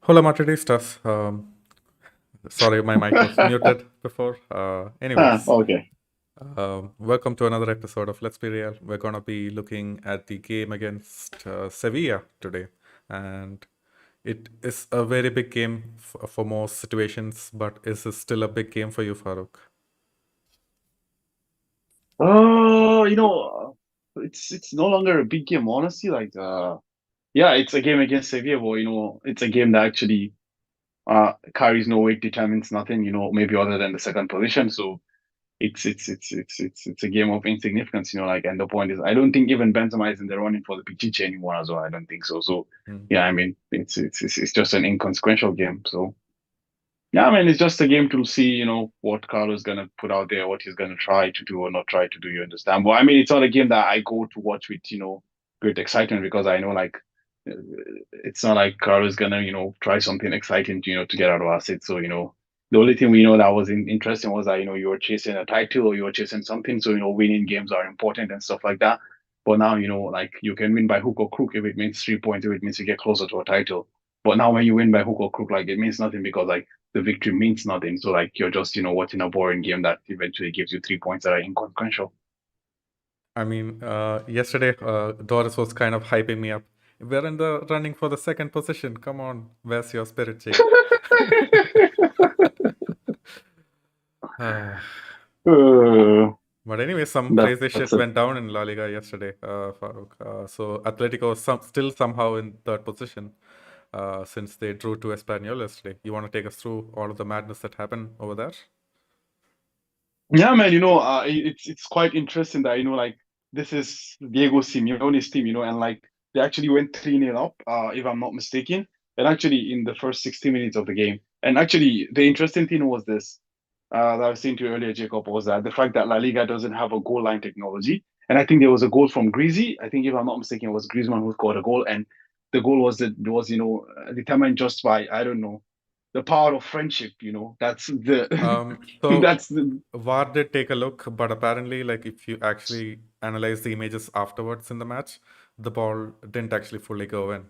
Hola Madridistas. Sorry, my mic was muted before. Anyways, Okay. welcome to another episode of Let's Be Real. We're gonna be looking at the game against Sevilla today, and it is a very big game for most situations. But is this still a big game for you, Farooq? Oh, it's no longer a big game, honestly. Yeah, it's a game against Sevilla, but it's a game that actually carries no weight, determines nothing, maybe other than the second position. So it's a game of insignificance, and the point is I don't think even Benzema is in the running for the Pichichi anymore as well. I don't think so. So Hmm. yeah, I mean it's just an inconsequential game. So yeah, I mean, it's just a game to see, what Carlo's gonna put out there, what he's gonna try to do or not try to do. You understand? But I mean, it's not a game that I go to watch with, great excitement because I know, like, uh, it's not like Carlo's gonna, try something exciting, to get out of our seat. So, the only thing we know that was interesting was that, you were chasing a title or you were chasing something. So, winning games are important and stuff like that. But now, like, you can win by hook or crook if it means 3 points, if it means you get closer to a title. But now when you win by hook or crook, like, it means nothing because, like, the victory means nothing. So like you're just, watching a boring game that eventually gives you 3 points that are inconsequential. I mean, yesterday Doris was kind of hyping me up. We're in the running for the second position. Come on, where's your spirit, Jake? Ah. uh, But anyway, some that crazy that's shit it. went down in La Liga yesterday, Farooq. So Atletico is still somehow in third position since they drew to Espanyol yesterday. You want to take us through all of the madness that happened over there? Yeah, man. It's quite interesting that like this is Diego Simeone's team, and like they actually went 3-0 up, if I'm not mistaken, and actually in the first 60 minutes of the game. And actually, the interesting thing was this. That I was saying to you earlier, Jacob, was that the fact that La Liga doesn't have a goal line technology. And I think there was a goal from Greasy. I think, if I'm not mistaken, it was Griezmann who scored a goal. And the goal was determined just by, I don't know, the power of friendship. That's the, So that's the, VAR did take a look, but apparently, like if you actually analyze the images afterwards in the match, the ball didn't actually fully go in.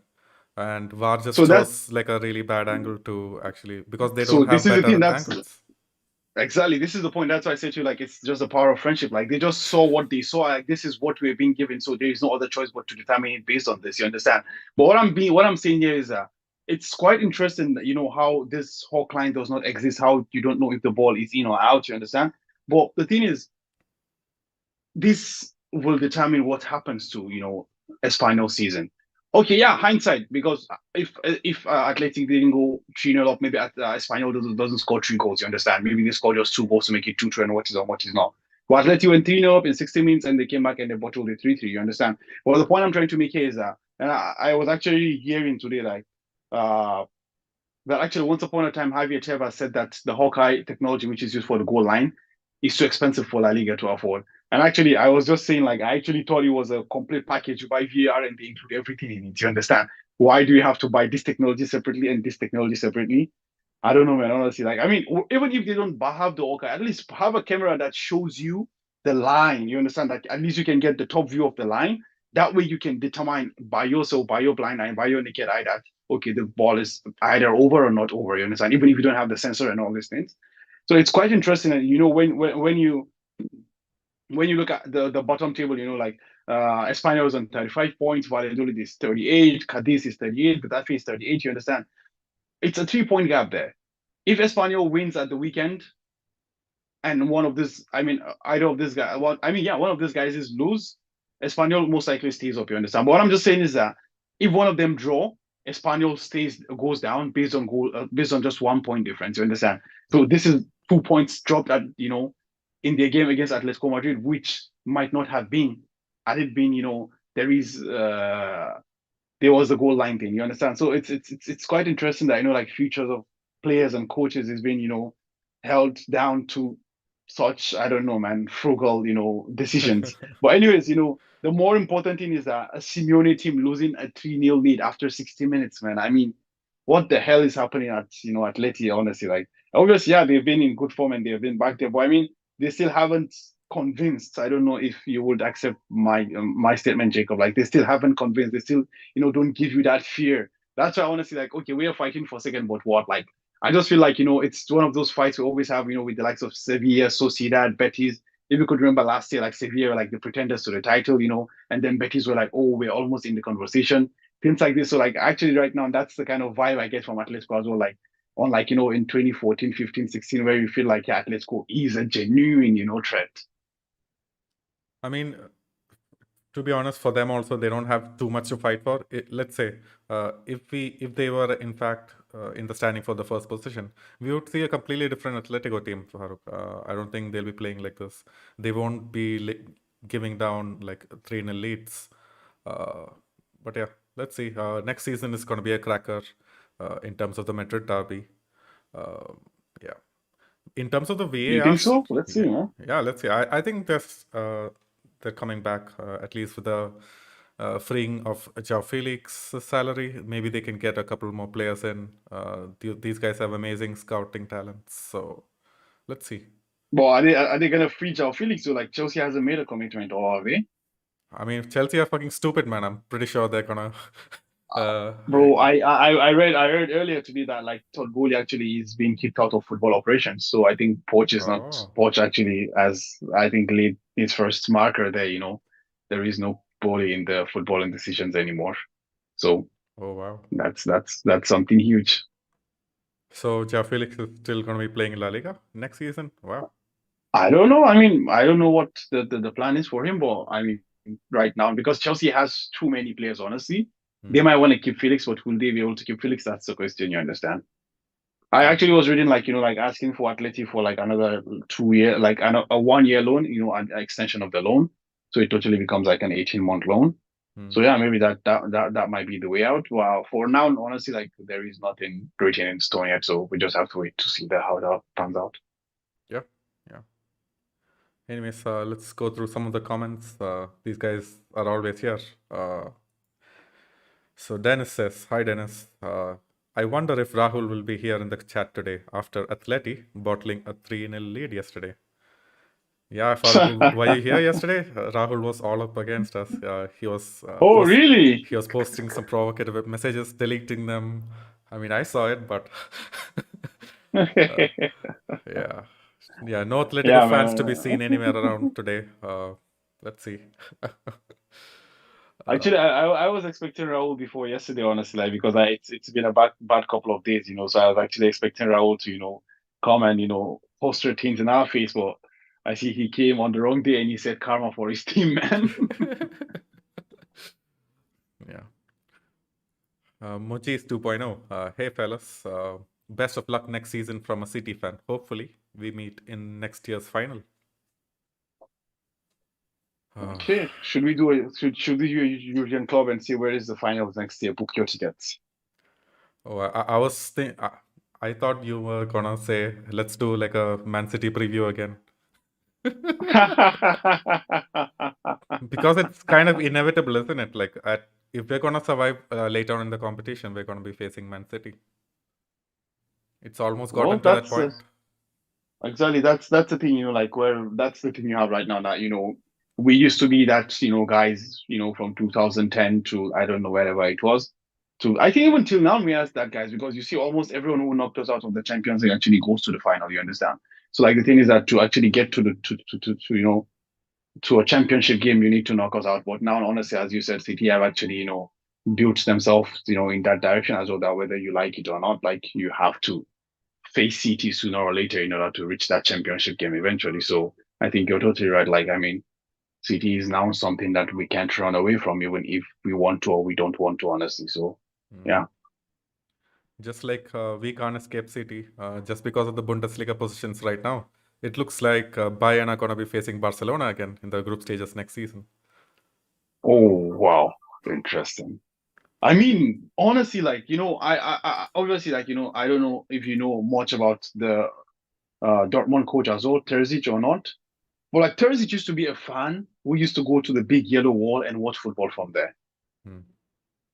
And VAR just so that, chose like a really bad angle to actually because they don't so this have is the thing. better That's angles. exactly, this is the point. That's why I said to you, like, it's just the power of friendship. Like, they just saw what they saw. Like, this is what we're being given. So there is no other choice but to determine it based on this. You understand? But what I'm saying here is that it's quite interesting that, how this whole line does not exist, how you don't know if the ball is in or out. You understand? But the thing is, this will determine what happens to, a final season. Okay, yeah, hindsight, because if Athletic didn't go 3-0 up, maybe Espanyol doesn't score 3 goals. You understand? Maybe they score just 2 goals to make it 2-3, and what is on, what is not. But Athletic went 3-0 up in 60 minutes, and they came back and they bottled it 3-3. You understand? Well, the point I'm trying to make here is that, and I was actually hearing today, like, uh, that actually once upon a time Javier Tebas said that the Hawkeye technology, which is used for the goal line, is too expensive for La Liga to afford. And actually, I was just saying, like, I actually thought it was a complete package. You buy VAR and they include everything in it. You understand? Why do you have to buy this technology separately and this technology separately? I don't know, man. Honestly, like, I mean, even if they don't have the Hawkeye, at least have a camera that shows you the line. You understand? Like, at least you can get the top view of the line. That way, you can determine by yourself, by your blind eye, by your naked eye, that okay, the ball is either over or not over. You understand? Even if you don't have the sensor and all these things. So it's quite interesting. And when you look at the bottom table, like Espanyol is on 35 points, Valladolid is 38, Cadiz is 38, Getafe is 38. You understand? It's a 3 point gap there. If Espanyol wins at the weekend and one of this, I mean, either of this guy, well, I mean, yeah, one of these guys is lose, Espanyol most likely stays up. You understand? But what I'm just saying is that if one of them draw, Espanyol goes down based on just 1 point difference. You understand? So this is 2 points dropped at in their game against Atletico Madrid, which might not have been had it been there was a goal line thing. You understand? So it's quite interesting that like futures of players and coaches is being held down to such, I don't know, man, frugal decisions. But anyways, the more important thing is that a Simeone team losing a 3-0 lead after 60 minutes, man. I mean, what the hell is happening at Atleti? Honestly, like, obviously, yeah, they've been in good form and they've been back there, but I mean, they still haven't convinced. I don't know if you would accept my statement, Jacob. Like, they still haven't convinced. They still don't give you that fear That's why I want to see like, okay, we are fighting for second, but what? Like, I just feel like it's one of those fights we always have, with the likes of Sevilla, Sociedad, Betis. If you could remember last year, like Sevilla were like the pretenders to the title, and then Betis were like, oh, we're almost in the conversation, things like this. So like actually right now, that's the kind of vibe I get from Atletico as well. Like on like in 2014, 15, 16, where you feel like Atletico is a genuine threat. I mean, to be honest, for them also, they don't have too much to fight for. Let's say, if they were in fact in the standing for the first position, we would see a completely different Atletico team, Farooq. I don't think they'll be playing like this. They won't be giving down like 3-0 leads. Uh, but yeah, let's see. Next season is going to be a cracker in terms of the Madrid derby. Uh, yeah. In terms of the You think VARs, so? Let's see, yeah, huh? yeah. Let's see. I think they're coming back at least with the freeing of João Felix's salary. Maybe they can get a couple more players in. These guys have amazing scouting talents. So let's see. But are they gonna free João Felix? So like Chelsea hasn't made a commitment, or are they? I mean, if Chelsea are fucking stupid, man. I'm pretty sure they're gonna. Uh, Bro, I heard earlier today that like Todd Bowley actually is being kicked out of football operations. So I think oh, Poch actually has I think laid his first marker there. There is no Bowley in the footballing decisions anymore. So oh wow. that's something huge. So João Felix is still gonna be playing in La Liga next season. Wow. I don't know. I mean, I don't know what the plan is for him, but I mean, right now because Chelsea has too many players. Honestly, they Hmm. might want to keep Felix, but will they be able to keep Felix? That's the question. You understand? I Yeah. actually was reading like like asking for Atleti for like another 2 year, like a 1 year loan, an extension of the loan, so it totally becomes like an 18-month loan. Hmm. So yeah, maybe that might be the way out. Well, for now, honestly, like there is nothing written in stone yet, so we just have to wait to see how that pans out. Yeah. Yeah. Anyways, let's go through some of the comments. These guys are always here. Uh, so Dennis says, "Hi Dennis. I wonder if Rahul will be here in the chat today after Atleti bottling a 3-0 lead yesterday." Yeah, Farooq, were you here yesterday? Rahul was all up against us. Oh, really? He was posting some provocative messages, deleting them. I mean, I saw it, but uh, yeah, yeah, no Atletico Yeah, fans to be man. seen anywhere around today. Let's see. uh, Actually, I was expecting Raul before yesterday, honestly, like, because it's been a bad couple of days, so I was actually expecting Raul to come and post things in our face, but I see he came on the wrong day and he said karma for his team, man. yeah. Mojis 2.0. Hey, fellas. Best of luck next season from a City fan. Hopefully, we meet in next year's final. Uh, Okay, should we do a European club and see where is the finals next year? Book your tickets. oh, I was I thought you were gonna say let's do like a Man City preview again because it's kind of inevitable, isn't it? Like, if we're gonna survive later on in the competition, we're gonna be facing Man City. It's almost Well, gotten to that point. exactly, that's the thing, like where that's the thing you have right now that we used to be that guys from 2010 to I don't know wherever it was to I think even till now we are that guys because you see almost everyone who knocked us out of the Champions League actually goes to the final. You understand? So like the thing is that to actually get to the to to a championship game you need to knock us out. But now honestly, as you said, City have actually built themselves in that direction as well. That whether you like it or not, like you have to face City sooner or later in order to reach that championship game eventually. So I think you're totally right. Like, I mean, City is now something that we can't run away from, even if we want to or we don't want to, honestly. So, Mm. yeah. Just like we can't escape City just because of the Bundesliga positions right now. It looks like Bayern are gonna be facing Barcelona again in the group stages next season. Oh, wow. Interesting. I mean, honestly, like, I obviously, like, I don't know if you know much about the Dortmund coach as well, Terzic or not. But like Terzic used to be a fan who used to go to the big yellow wall and watch football from there. Hmm.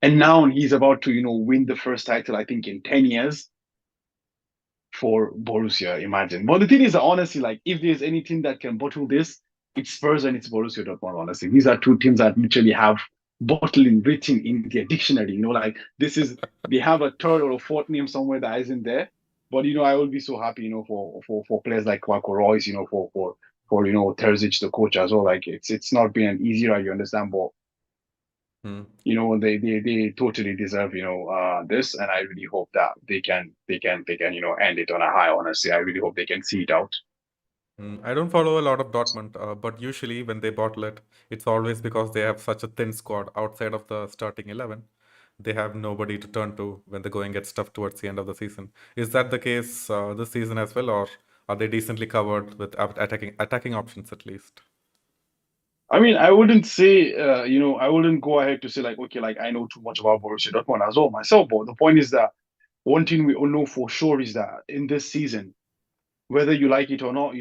And now he's about to, win the first title, I think, in 10 years for Borussia, imagine. But the thing is, honestly, like, if there's anything that can bottle this, it's Spurs and it's Borussia Dortmund, honestly. These are two teams that literally have bottling written in their dictionary. Like this is they have a third or a fourth name somewhere that isn't there. But I will be so happy, for players like Marco Royce, for Terzic, the coach as well. Like it's not been an easy ride, you understand, but Hmm. they totally deserve this, and I really hope that they can end it on a high. Honestly, I really hope they can see it out. I don't follow a lot of Dortmund, but usually when they bottle it, it's always because they have such a thin squad outside of the starting 11. They have nobody to turn to when the going gets tough towards the end of the season. Is that the case this season as well, or are they decently covered with attacking options at least? I mean, I wouldn't say, I wouldn't go ahead to say like, okay, like I know too much about Borussia Dortmund as well myself. But the point is that one thing we all know for sure is that in this season, whether you like it or not,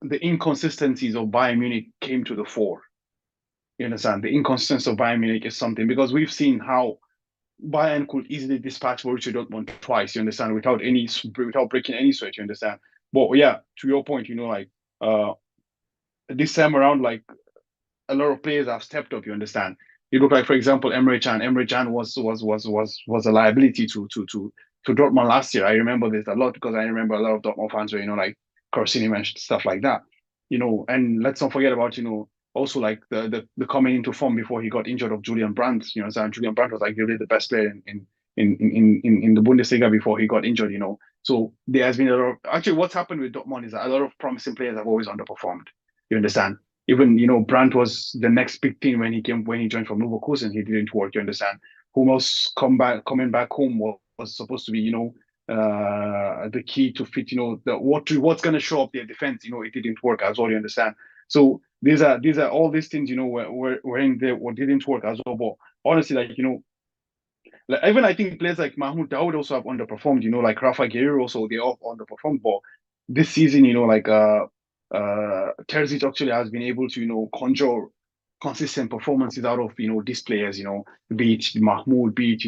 the inconsistencies of Bayern Munich came to the fore. You understand? The inconsistency of Bayern Munich is something because we've seen how Bayern could easily dispatch Borussia Dortmund twice. You understand? Without breaking any sweat. You understand? But yeah, to your point, like uh, this time around, like a lot of players have stepped up. You understand? You look like, for example, Emre Can. Emre Can was a liability to Dortmund last year. I remember this a lot because I remember a lot of Dortmund fans were like cursing him and stuff like that. And let's not forget about also like the coming into form before he got injured of Julian Brandt. So Julian Brandt was like really the best player in the Bundesliga before he got injured. So there has been a lot of actually what's happened with Dortmund is that a lot of promising players have always underperformed. You understand? Even Brandt was the next big thing when he joined from Leverkusen. He didn't work. You understand? Who else coming back home was supposed to be the key to fit what's going to show up their defense. It didn't work as well. You understand? So these are all these things were in there what didn't work as well. But honestly, like like even I think players like Mahmoud Dawood also have underperformed. Like Rafa Guerreiro also they all underperformed. But this season, like Terzic actually has been able to conjure consistent performances out of these players. Be it Mahmoud, be it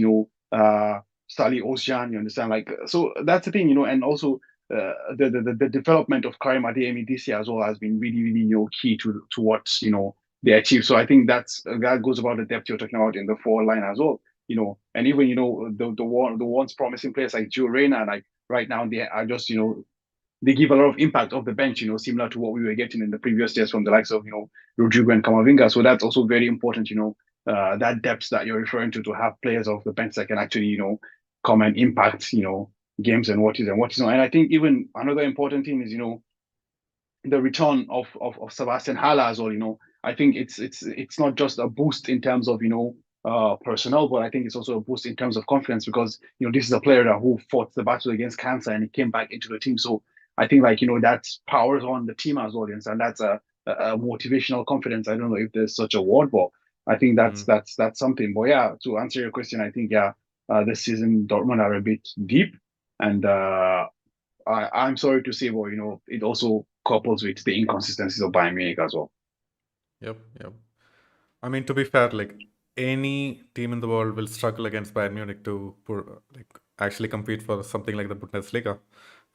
Salih Ozcan. You understand? Like so that's the thing. And also. The development of Karim Adeyemi this year as well has been really really key to what they achieve. So I think that goes about the depth you're talking about in the forward line as well. And even the once promising players like Gio Reyna, like right now they are just they give a lot of impact off the bench, similar to what we were getting in the previous years from the likes of Rodrigo and Camavinga. So that's also very important, that depth that you're referring to have players off the bench that can actually come and impact games and what is not. And I think even another important thing is the return of Sebastian Haller as well. I think it's not just a boost in terms of personnel, but I think it's also a boost in terms of confidence because this is a player who fought the battle against cancer and he came back into the team. So I think like that powers on the team as well, and that's a motivational confidence. I don't know if there's such a word, but I think that's Mm. that's something. But yeah, to answer your question, I think yeah, this season Dortmund are a bit deep, and I'm sorry to say, but it also couples with the inconsistencies of Bayern Munich as well. Yep, yep. I mean, to be fair, like any team in the world will struggle against Bayern Munich to like actually compete for something like the Bundesliga,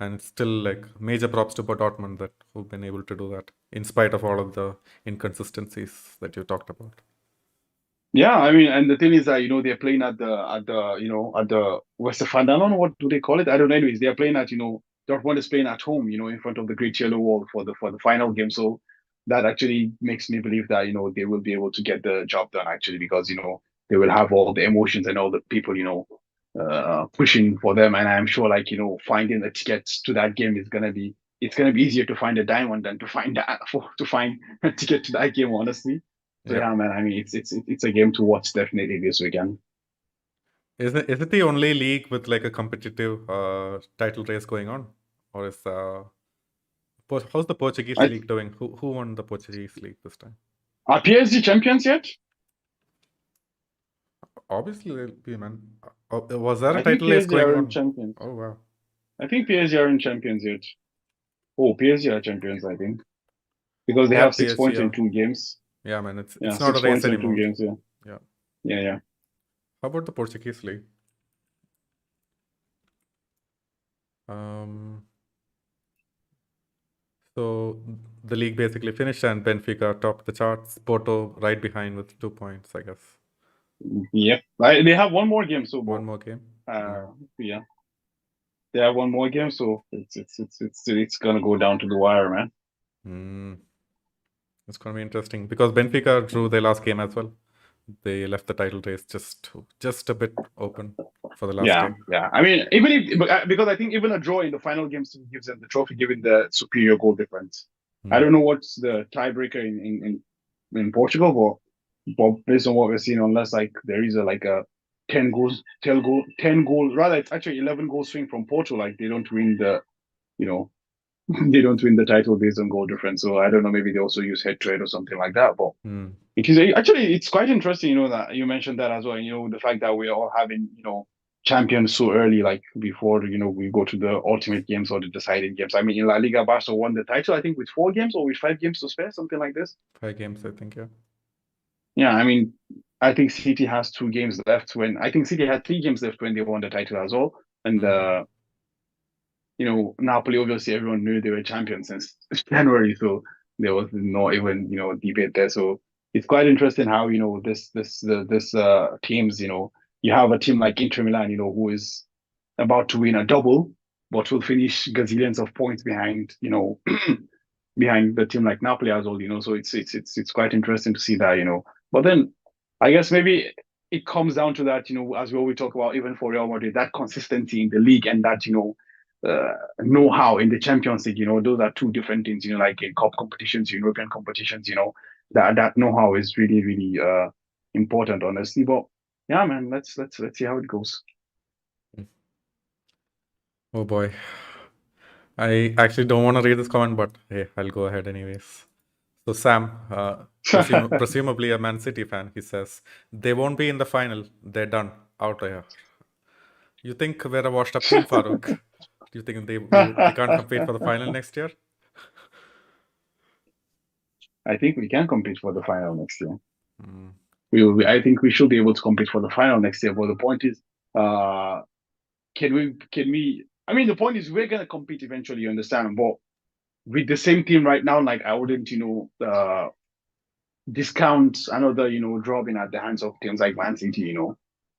and it's still like major props to Dortmund that who've been able to do that in spite of all of the inconsistencies that you talked about. Yeah, I mean, and the thing is that they're playing at the Westervandalen. What do they call it? I don't know. Anyways, they're playing at Dortmund is playing at home, in front of the Great Yellow Wall for the final game. So that actually makes me believe that they will be able to get the job done actually because they will have all the emotions and all the people pushing for them. And I'm sure like finding the tickets to that game is gonna be easier to find a diamond than to find a ticket to that game. Honestly. So Yep. yeah, man. I mean, it's a game to watch definitely this weekend. Is it the only league with like a competitive title race going on, or is how's the Portuguese I, league doing? Who won the Portuguese league this time? are PSG champions yet? Obviously, they'll be, man. Was there a I think title race PSG going aren't on? champions. Oh wow. I think PSG aren't champions yet. Oh, PSG are champions, I think, because they Yeah, have six PSG. points in two games. Yeah, man. It's Yeah, it's not a six race points in two anymore. games. Yeah, Yeah. yeah, yeah. How about the Portuguese league? Um, so the league basically finished, and Benfica topped the charts. Porto right behind with 2 points, I guess. Yep. They have one more game, so One more game. yeah, they have one more game, so it's gonna go down to the wire, man. Mm, it's going to be interesting because Benfica drew their last game as well. They left the title race just a bit open for the last Yeah, game. yeah. I mean, even if because I think even a draw in the final game still gives them the trophy, given the superior goal difference. I Mm. don't know what's the tiebreaker in Portugal, but based on what we're seeing, unless like there is a 10 goal, rather it's actually 11 goal swing from Portugal, like they don't win the you know they don't win the title based on goal difference. So I don't know, maybe they also use head to head or something like that. But Mm. it is actually it's quite interesting, that you mentioned that as well. The fact that we're all having champions so early, like before we go to the ultimate games or the deciding games. I mean, in La Liga, Barca won the title, I think, with 4 games or with 5 games to spare, something like this. 5 games, I think. Yeah. Yeah, I mean, I think City has 2 games left when I think City had 3 games left when they won the title as well. And Napoli, obviously everyone knew they were champions since January, so there was no even debate there. So it's quite interesting how this teams, you have a team like Inter Milan, who is about to win a double, but will finish gazillions of points behind, behind the team like Napoli as well. So it's quite interesting to see that. But then I guess maybe it comes down to that, as we always talk about, even for Real Madrid, that consistency in the league and that know-how in the Champions League. Those are two different things. Like in cup competitions, European competitions. That know-how is really really important, honestly. But yeah, man, let's see how it goes. Oh boy. I actually don't want to read this comment, but hey, I'll go ahead anyways. So Sam, presumably a Man City fan, he says they won't be in the final. They're done out here. You think we're a washed-up team, Farouk? Do you think we can't compete for the final next year? I think we can compete for the final next year. Mm. I think we should be able to compete for the final next year. But the point is, uh, can we? Can we? I mean, the point is, we're gonna compete eventually. You understand? But with the same team right now, like I wouldn't, discount another, dropping at the hands of teams like Man City.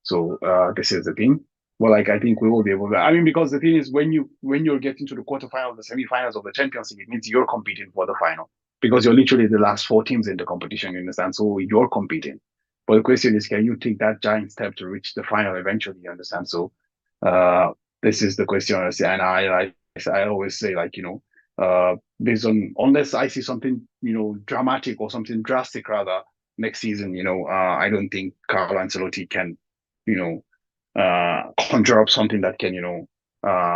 So this is the thing. Well, like I think we will be able to. I mean, because the thing is, when you're getting to the quarterfinals, the semifinals of the Champions League, it means you're competing for the final because you're literally the last 4 teams in the competition. You understand? So you're competing. But the question is, can you take that giant step to reach the final eventually? You understand? So uh, this is the question, honestly. And I always say, like, based on unless I see something dramatic or something drastic rather next season, I don't think Carlo Ancelotti can you conjure up something that can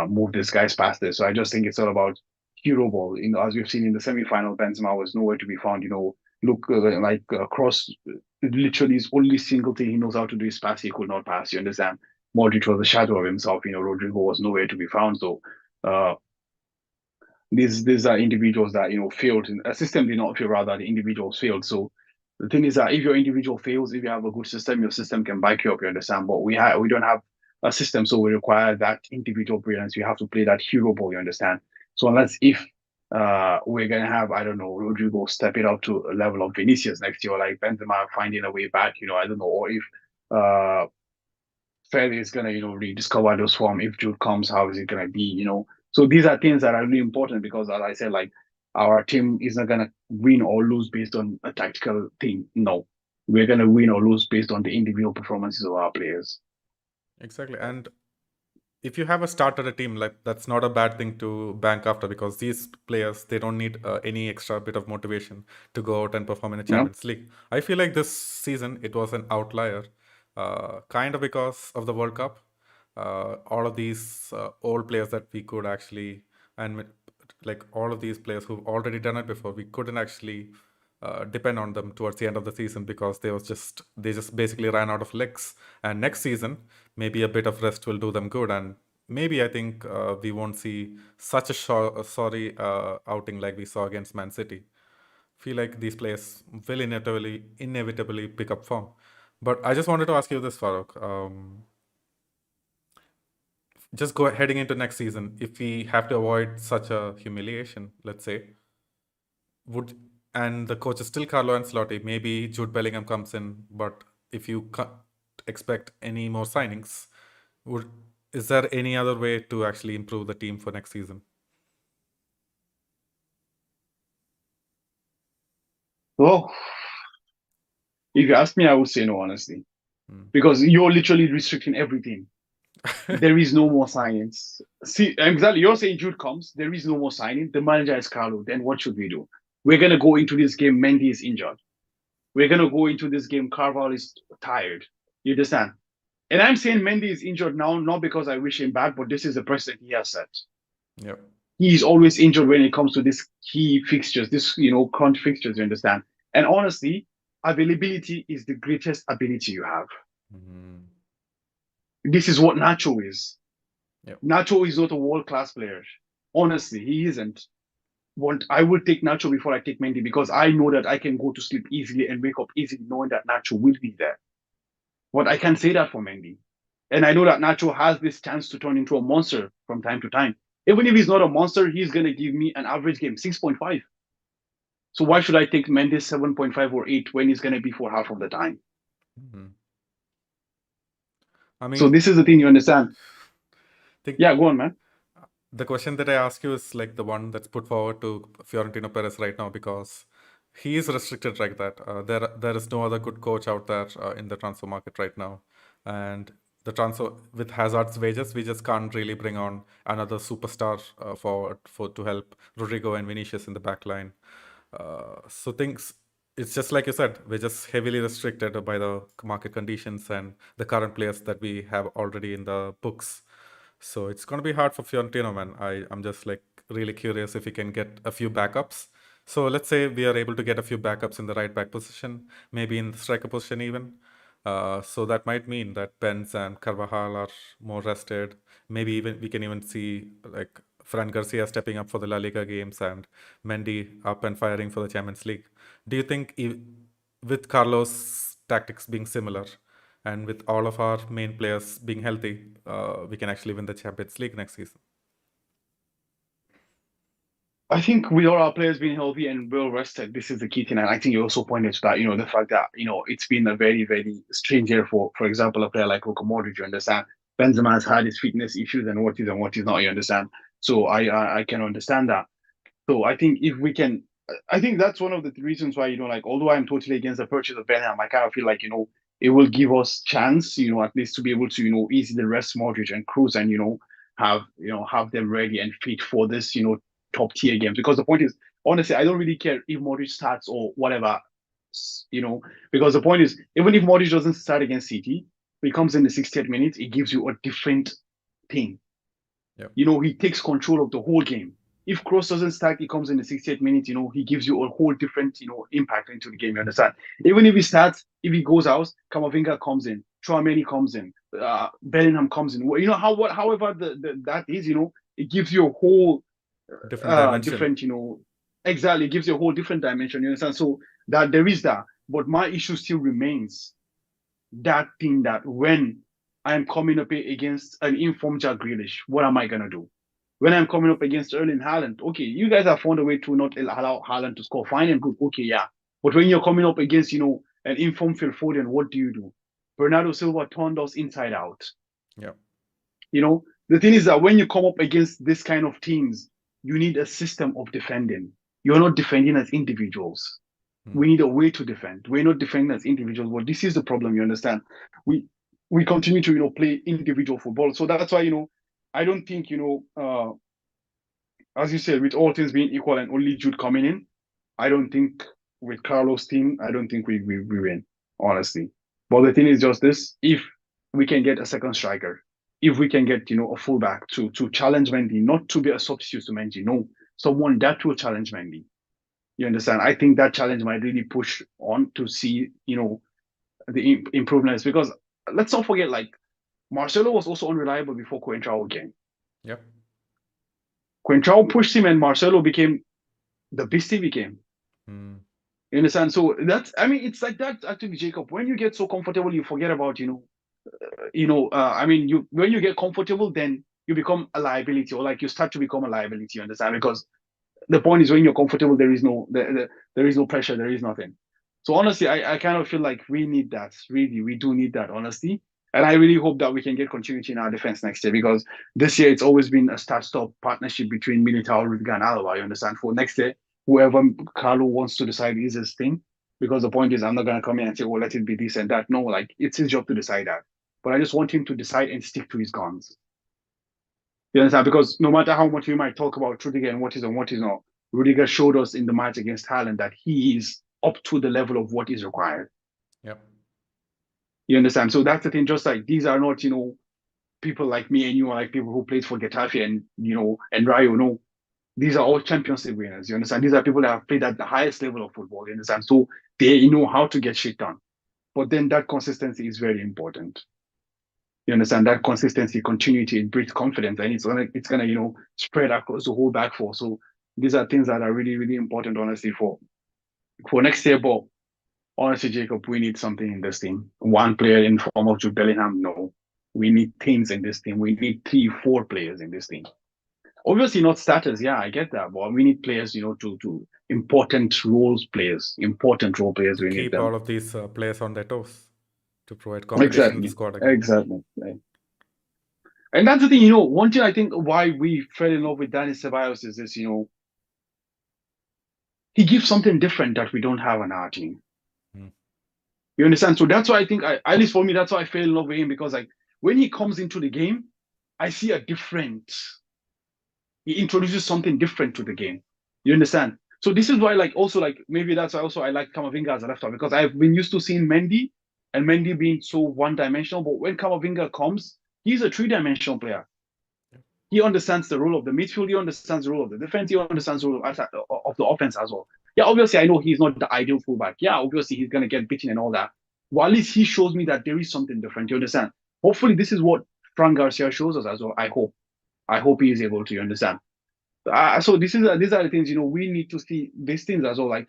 move these guys past this. So I just think it's all about hero ball. As we've seen in the semi-final, Benzema was nowhere to be found. Look like across literally his only single thing he knows how to do is pass. He could not pass. You understand? Modric was a shadow of himself. Rodrigo was nowhere to be found. So uh, these are individuals that failed. A system did not fail, rather the individuals failed. So the thing is that if your individual fails, if you have a good system, your system can back you up. You understand? But we don't have a system, so we require that individual brilliance. You have to play that hero ball. You understand? So unless if we're gonna have, I don't know, Rodrigo step it up to a level of Vinicius next year, like Benzema finding a way back. I don't know, or if uh Fairley is gonna, rediscover those form. If Jude comes, how is it gonna be? So these are things that are really important because, as I said, like our team is not gonna win or lose based on a tactical thing. No, we're gonna win or lose based on the individual performances of our players. Exactly. And if you have a starter team, like that's not a bad thing to bank after because these players they don't need any extra bit of motivation to go out and perform in a You know? Champions League. I feel like this season it was an outlier, kind of because of the World Cup. All of these old players that we could actually and like all of these players who've already done it before, we couldn't actually depend on them towards the end of the season because they just basically ran out of legs. And next season, maybe a bit of rest will do them good. And maybe I think we won't see such a sorry outing like we saw against Man City. Feel like these players will inevitably pick up form. But I just wanted to ask you this, Farooq. Just go heading into next season, if we have to avoid such a humiliation, let's say, would and the coach is still Carlo Ancelotti. Maybe Jude Bellingham comes in, but if you can't expect any more signings, would is there any other way to actually improve the team for next season? Well, if you ask me, I would say no, honestly, Hmm. because you're literally restricting everything. There is no more signings. See, exactly. You're saying Jude comes, there is no more signing. The manager is Carlo. Then what should we do? We're gonna go into this game. Mendy is injured. We're gonna go into this game. Carval is tired. You understand? And I'm saying Mendy is injured now, not because I wish him bad, but this is the precedent he has set. Yep. He's always injured when it comes to this key fixtures, this crunch fixtures. You understand? And honestly, availability is the greatest ability you have. Hmm. This is what Nacho is. Yep. Nacho is not a world class player. Honestly, he isn't. But I will take Nacho before I take Mendy because I know that I can go to sleep easily and wake up easily knowing that Nacho will be there. But I can't say that for Mendy. And I know that Nacho has this chance to turn into a monster from time to time. Even if he's not a monster, he's going to give me an average game, 6.5. So why should I take Mendes 7.5 or 8 when he's going to be for half of the time? Hmm. I So mean, this is the thing you understand. think Yeah, go on, man. the question that I ask you is like the one that's put forward to Fiorentino Perez right now because he is restricted like that. There is no other good coach out there in the transfer market right now, and the transfer with Hazard's wages, we just can't really bring on another superstar for to help Rodrigo and Vinicius in the back line. So things, it's just like you said, we're just heavily restricted by the market conditions and the current players that we have already in the books. So it's going to be hard for Fiorentino, man. I'm just like really curious if we can get a few backups. So let's say we are able to get a few backups in the right back position, maybe in the striker position even. So that might mean that Benz and Carvajal are more rested. Maybe even we can even see like Fran Garcia stepping up for the La Liga games and Mendy up and firing for the Champions League. Do you think with Carlos' tactics being similar, and with all of our main players being healthy, we can actually win the Champions League next season? I think with all our players being healthy and well rested, this is the key thing. And I think you also pointed to that, the fact that, it's been a very, very strange year for example, a player like Luka Modric, you understand? Benzema has had his fitness issues and what is not, you understand? So I can understand that. So I think if we can, I think that's one of the reasons why, like, although I'm totally against the purchase of Benham, I kind of feel like, it will give us chance, at least to be able to, easily rest Modric and Cruz and, have them ready and fit for this, top tier games. Because the point is, honestly, I don't really care if Modric starts or whatever, you know, because the point is, even if Modric doesn't start against City, he comes in the 60th minute, it gives you a different thing. Yeah, He takes control of the whole game. If Kroos doesn't start, he comes in the 68th minute, he gives you a whole different, impact into the game. You understand? Even if he starts, if he goes out, Kamavinga comes in, Chouameni comes in, Bellingham comes in. However that is, it gives you a whole different dimension. different, exactly, it gives you a whole different dimension. You understand? So that there is that, but my issue still remains that thing that when I'm coming up against an informed Jack Grealish, what am I gonna do? When I'm coming up against Erling Haaland, okay, you guys have found a way to not allow Haaland to score. Fine and good, okay, yeah. But when you're coming up against, an informed Phil Foden, what do you do? Bernardo Silva turned us inside out. Yeah. The thing is that when you come up against this kind of teams, you need a system of defending. You're not defending as individuals. Hmm. We need a way to defend. We're not defending as individuals. But this is the problem, you understand? We we continue to play individual football. So that's why I don't think as you said, with all things being equal and only Jude coming in, I don't think with Carlos' team, I don't think we win, honestly. But the thing is just this: if we can get a second striker, if we can get a fullback to challenge Mendy, not to be a substitute to Mendy, no, someone that will challenge Mendy. You understand? I think that challenge might really push on to see the improvements because let's not forget like Marcelo was also unreliable before Coentrao game. Yep. Coentrao pushed him and Marcelo became the beast he became. Hmm. You understand? So that's I mean it's like that actually, Jacob. When you get so comfortable, you forget about I mean you when you get comfortable, then you become a liability or like you start to become a liability. You understand? Because The point is when you're comfortable, there is no pressure, there is nothing. So honestly, I kind of feel like we need that. Really, we do need that, honestly. And I really hope that we can get continuity in our defense next year because this year it's always been a start-stop partnership between Militao, Rudiger, and Alaba. You understand? For next year, whoever Carlo wants to decide is his thing. Because the point is, I'm not gonna come in and say, "Oh, let it be this and that." No, like it's his job to decide that. But I just want him to decide and stick to his guns. You understand? Because no matter how much we might talk about Rudiger and what is and what is not, Rudiger showed us in the match against Haaland that he is up to the level of what is required. Yep. You understand? So that's the thing. Just like these are not, people like me and you are like people who played for Getafe and and Rayo. No, these are all Champions League winners. You understand? These are people that have played at the highest level of football. You understand? So they know how to get shit done. But then that consistency is very important. You understand that consistency, continuity, it breeds confidence, and it's gonna spread across the whole back four. So these are things that are really really important, honestly, for next year. But honestly, Jacob, we need something in this team. One player in form of Jude Bellingham, no. We need teams in this team. We need 3, 4 players in this team. Obviously, not starters. Yeah, I get that, but we need players, to important role players. To We need keep all them. of these players on their toes, to provide competition in the Exactly, squad again. exactly. And that's the thing, one thing I think why we fell in love with Danny Ceballos is this, he gives something different that we don't have on our team. Mm. You understand? So that's why I think, at least for me, that's why I fell in love with him because, like, when he comes into the game, I see he introduces something different to the game. You understand? So this is why, like, also, like, maybe that's why also I like Kamavinga as a left back because I've been used to seeing Mendy and Mendy being so one-dimensional. But when Kamavinga comes, he's a three-dimensional player. He understands the role of the midfield. He understands the role of the defense. He understands the role of the offense as well. Yeah, obviously, I know he's not the ideal fullback. Yeah, obviously, he's going to get beaten and all that. But at least he shows me that there is something different. You understand? Hopefully, this is what Fran Garcia shows us as well. I hope. I hope he is able to. You understand? So these are the things we need to see these things as well. Like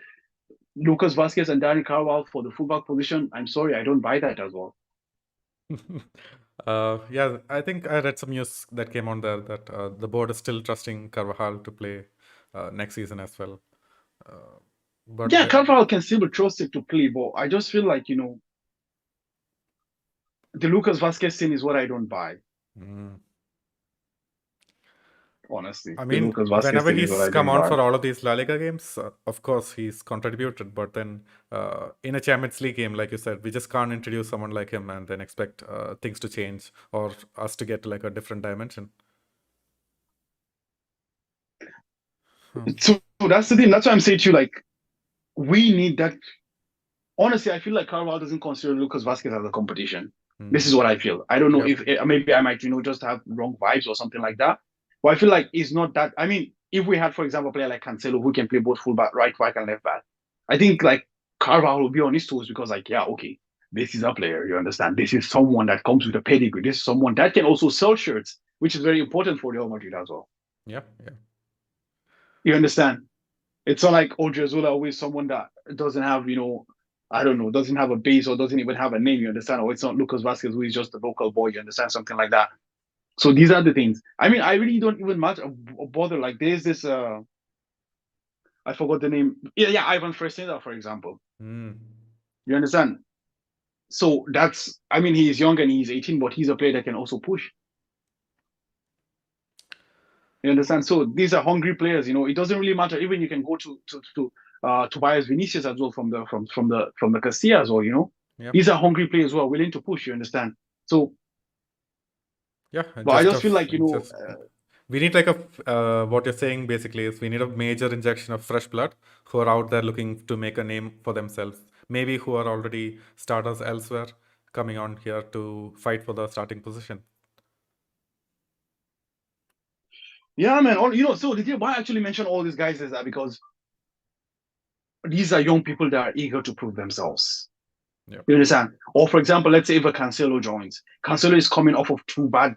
Lucas Vasquez and Danny Carvalho for the fullback position. I'm sorry, I don't buy that as well. Yeah, I think I read some news that came on there that the board is still trusting Carvajal to play next season as well. Uh, but Yeah, Carvalho can still be trusted to play, but I just feel like the Lucas Vasquez thing is what I don't buy. mm, Honestly, I the mean, Lucas Vasquez whenever thing is what he's I come don't on buy. for all of these La Liga games, of course he's contributed. But then in a Champions League game, like you said, we just can't introduce someone like him and then expect things to change or us to get like a different dimension. Hmm. So that's the thing. That's why I'm saying to you, like, we need that. Honestly, I feel like Carvalho doesn't consider Lucas Vasquez as a competition. This is Mm. what I feel. I don't know Yep. if maybe I might, just have wrong vibes or something like that. But I feel like it's not that. I mean, if we had, for example, a player like Cancelo who can play both fullback, right back, and left back, I think like Carvalho will be on his toes because, like, yeah, okay, this is a player. You understand? This is someone that comes with a pedigree. This is someone that can also sell shirts, which is very important for Real Madrid as well. Yep. Yeah. You understand? It's not like Odriozola always someone that doesn't have, I don't know, doesn't have a base or doesn't even have a name, you understand? Or it's not Lucas Vasquez who is just a local boy, you understand? Something like that. So these are the things. I mean, I really don't even much bother. Like there's this I forgot the name. Yeah, Ivan Fresneda, for example. Mm. You understand? So that's I mean, he's young and he's 18, but he's a player that can also push. You understand? So these are hungry players. It doesn't really matter. Even you can go to Tobias Vinicius as well from the Castilla as well. Yep. These are hungry players who are willing to push. You understand? So, Yeah. but I just feel like Just we need like a what you're saying basically is we need a major injection of fresh blood who are out there looking to make a name for themselves. Maybe who are already starters elsewhere coming on here to fight for the starting position. yeah, man. So the thing why I actually mention all these guys is that because these are young people that are eager to prove themselves. Yep. You understand? Or for example, let's say if a Cancelo joins, Cancelo is coming off of two bad,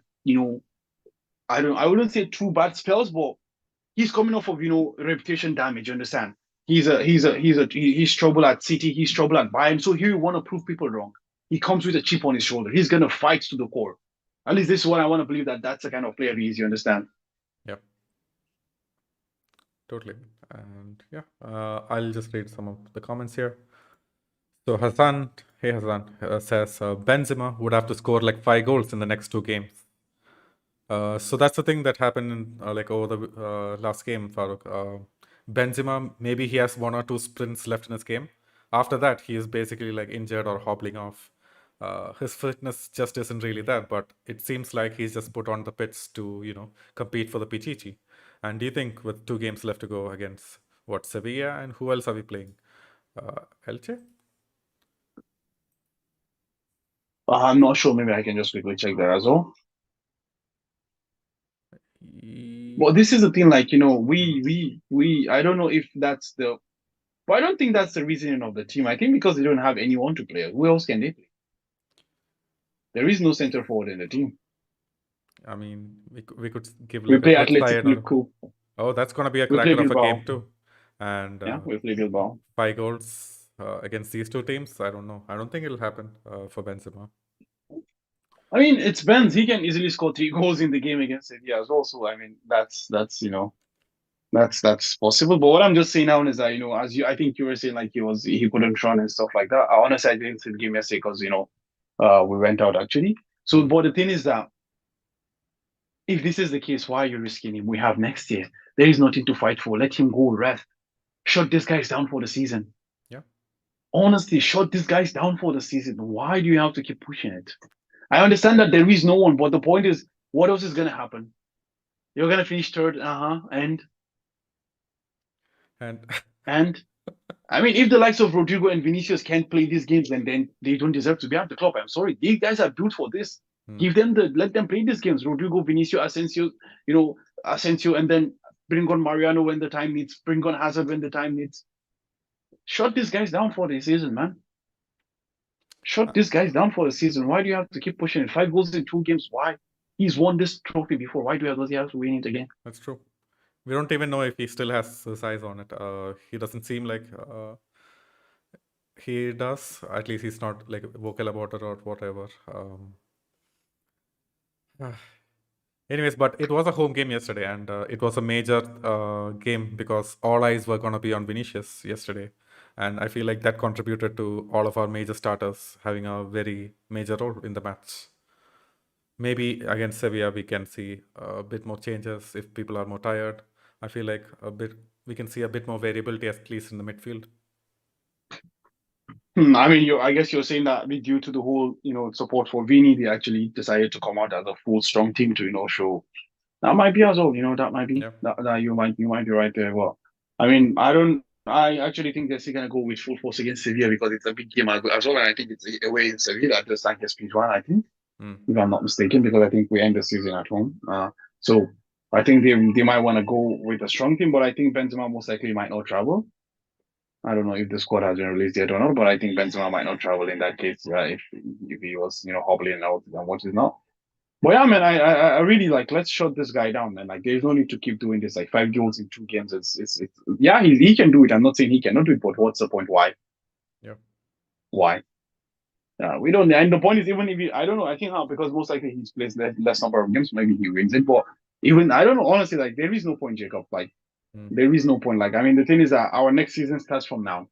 I wouldn't say two bad spells, but he's coming off of reputation damage. You understand? He's trouble at City. He's trouble at Bayern. So here you want to prove people wrong. He comes with a chip on his shoulder. He's gonna fight to the core. At least this is what I want to believe that that's the kind of player he is. You understand? Yep. totally. And yeah, I'll just read some of the comments here. So Hassan, hey Hassan, says Benzema would have to score like 5 goals in the next 2 games. So that's the thing that happened in, like over the last game, Farooq. Benzema, maybe he has 1 or 2 sprints left in his game. After that, he is basically like injured or hobbling off. His fitness just isn't really there, but it seems like he's just put on the pitch to, compete for the Pichichi. And do you think with 2 games left to go against what, Sevilla, and who else are we playing? Elche? I'm not sure. Maybe I can just quickly check that as well. Ye- But this is the thing, like, we. I don't know if that's the. But I don't think that's the reasoning of the team. I think because they don't have anyone to play. Who else can they play? There is no center forward in the team. I mean, we could give We like a play quick Athletic side on. Club. Oh, that's gonna be a We play cracker of a Bilbao. game too, and Yeah, we play Bilbao. 5 goals against these 2 teams. I don't know. I don't think it'll happen for Benzema. I mean, it's Benz. He can easily score 3 goals in the game against Sevilla as well. So I mean, that's that's possible. But what I'm just saying now is that as I think you were saying, like he couldn't run and stuff like that. Honestly, I didn't see the game yesterday because we went out actually. So, Hmm. but the thing is that if this is the case, why are you risking him? We have next year. There is nothing to fight for. Let him go rest. Shut these guys down for the season. Yeah, Honestly, shut these guys down for the season. Why do you have to keep pushing it? I understand that there is no one, but the point is, what else is gonna happen? You're gonna finish third, and and I mean, if the likes of Rodrigo and Vinicius can't play these games, then they don't deserve to be at the club. I'm sorry, these guys are built for this. hmm. Let them play these games. Rodrigo, Vinicius, Asensio, Asensio, and then bring on Mariano when the time needs. Bring on Hazard when the time needs. Shut these guys down for the season, man. Shut Uh, these guys down for the season. Why do you have to keep pushing it? 5 goals in 2 games. Why? He's won this trophy before. Why does he have to win it again? that's true. We don't even know if he still has his eyes on it. He doesn't seem like he does. At least he's not like vocal about it or whatever. Anyways, but it was a home game yesterday, and it was a major game because all eyes were going to be on Vinicius yesterday. And I feel like that contributed to all of our major starters having a very major role in the match. Maybe against Sevilla, we can see a bit more changes if people are more tired. I feel like we can see a bit more variability, at least in the midfield. I mean, I guess you're saying that due to the whole, support for Vini, they actually decided to come out as a full strong team to, show that might be as well. That might be Yeah. that you might be right there. Well, I mean, I don't. I actually think they're still gonna go with full force against Sevilla because it's a big game as well, and I think it's away in Sevilla at the Sanchez Pijuan, I think, Mm. if I'm not mistaken, because I think we end the season at home. So I think they might want to go with a strong team, but I think Benzema most likely might not travel. I don't know if the squad has been released yet or not, but I think Benzema might not travel in that case. If he was hobbling out and what is not. But yeah, man, I really like let's shut this guy down, man. Like there's no need to keep doing this. Like 5 goals in 2 games. It's yeah, he can do it. I'm not saying he cannot do it, but what's the point? Why? Yeah. Why? We don't. And the point is, even if I don't know, I think how because most likely he's plays less number of games, maybe he wins it. But even I don't know, honestly, like there is no point, Jacob. Like Mm. there is no point. Like I mean, the thing is that our next season starts from now.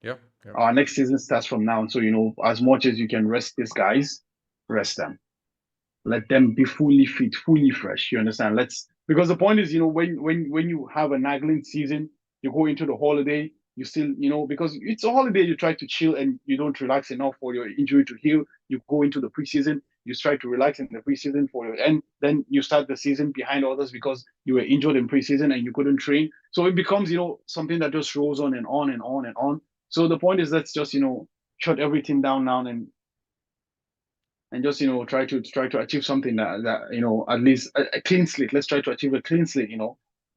Yeah. Yeah. Our next season starts from now. So as much as you can rest these guys, rest them. Let them be fully fit, fully fresh. You understand? Because the point is, when you have a nagging season, you go into the holiday, you still, because it's a holiday, you try to chill and you don't relax enough for your injury to heal. You go into the preseason, you try to relax in the preseason and then you start the season behind others because you were injured in preseason and you couldn't train. So it becomes, something that just rolls on and on and on and on. So the point is, let's just, shut everything down now and just try to achieve something that at least a clean slate. Let's try to achieve a clean slate.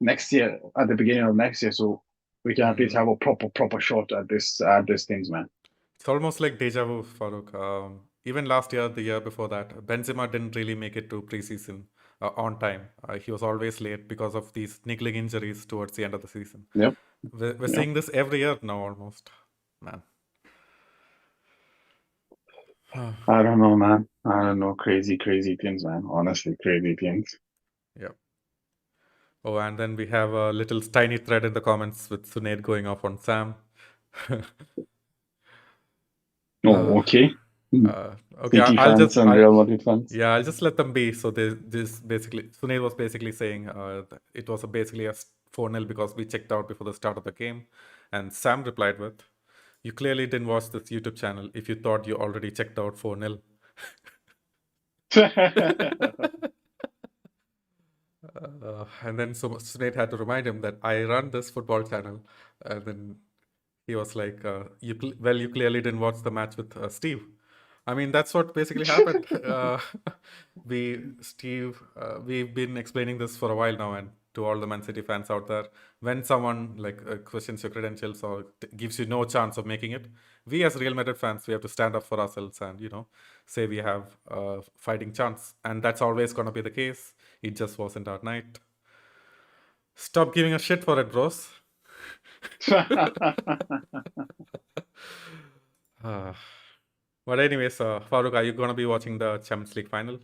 Next year at the beginning of next year, so we can at least Mm. have a proper shot at these things, man. It's almost like deja vu, Farooq. Even last year, the year before that, Benzema didn't really make it to preseason on time. He was always late because of these niggling injuries towards the end of the season. Yep. We're Yep. seeing this every year now, almost. Man. I don't know, man. I don't know. Crazy things, man. Honestly, crazy things. Yeah. Oh, and then we have a little tiny thread in the comments with Sunaid going off on Sam. Oh, okay. Okay, City I'll fans just and Real Madrid fans. yeah, I'll just let them be. So this basically Sunaid was basically saying that it was basically a 4-0 because we checked out before the start of the game, and Sam replied with, "You clearly didn't watch this YouTube channel if you thought you already checked out 4-0." And then so Sunaid had to remind him that I run this football channel, and then he was like, you clearly didn't watch the match with Steve." I mean, that's what basically happened. We've been explaining this for a while now, and to all the Man City fans out there, when someone like questions your credentials or gives you no chance of making it, we as Real Madrid fans, we have to stand up for ourselves and say we have a fighting chance, and that's always gonna be the case. It just wasn't our night. Stop giving a shit for it, bros. Uh, but anyways, Farooq, are you gonna be watching the Champions League final?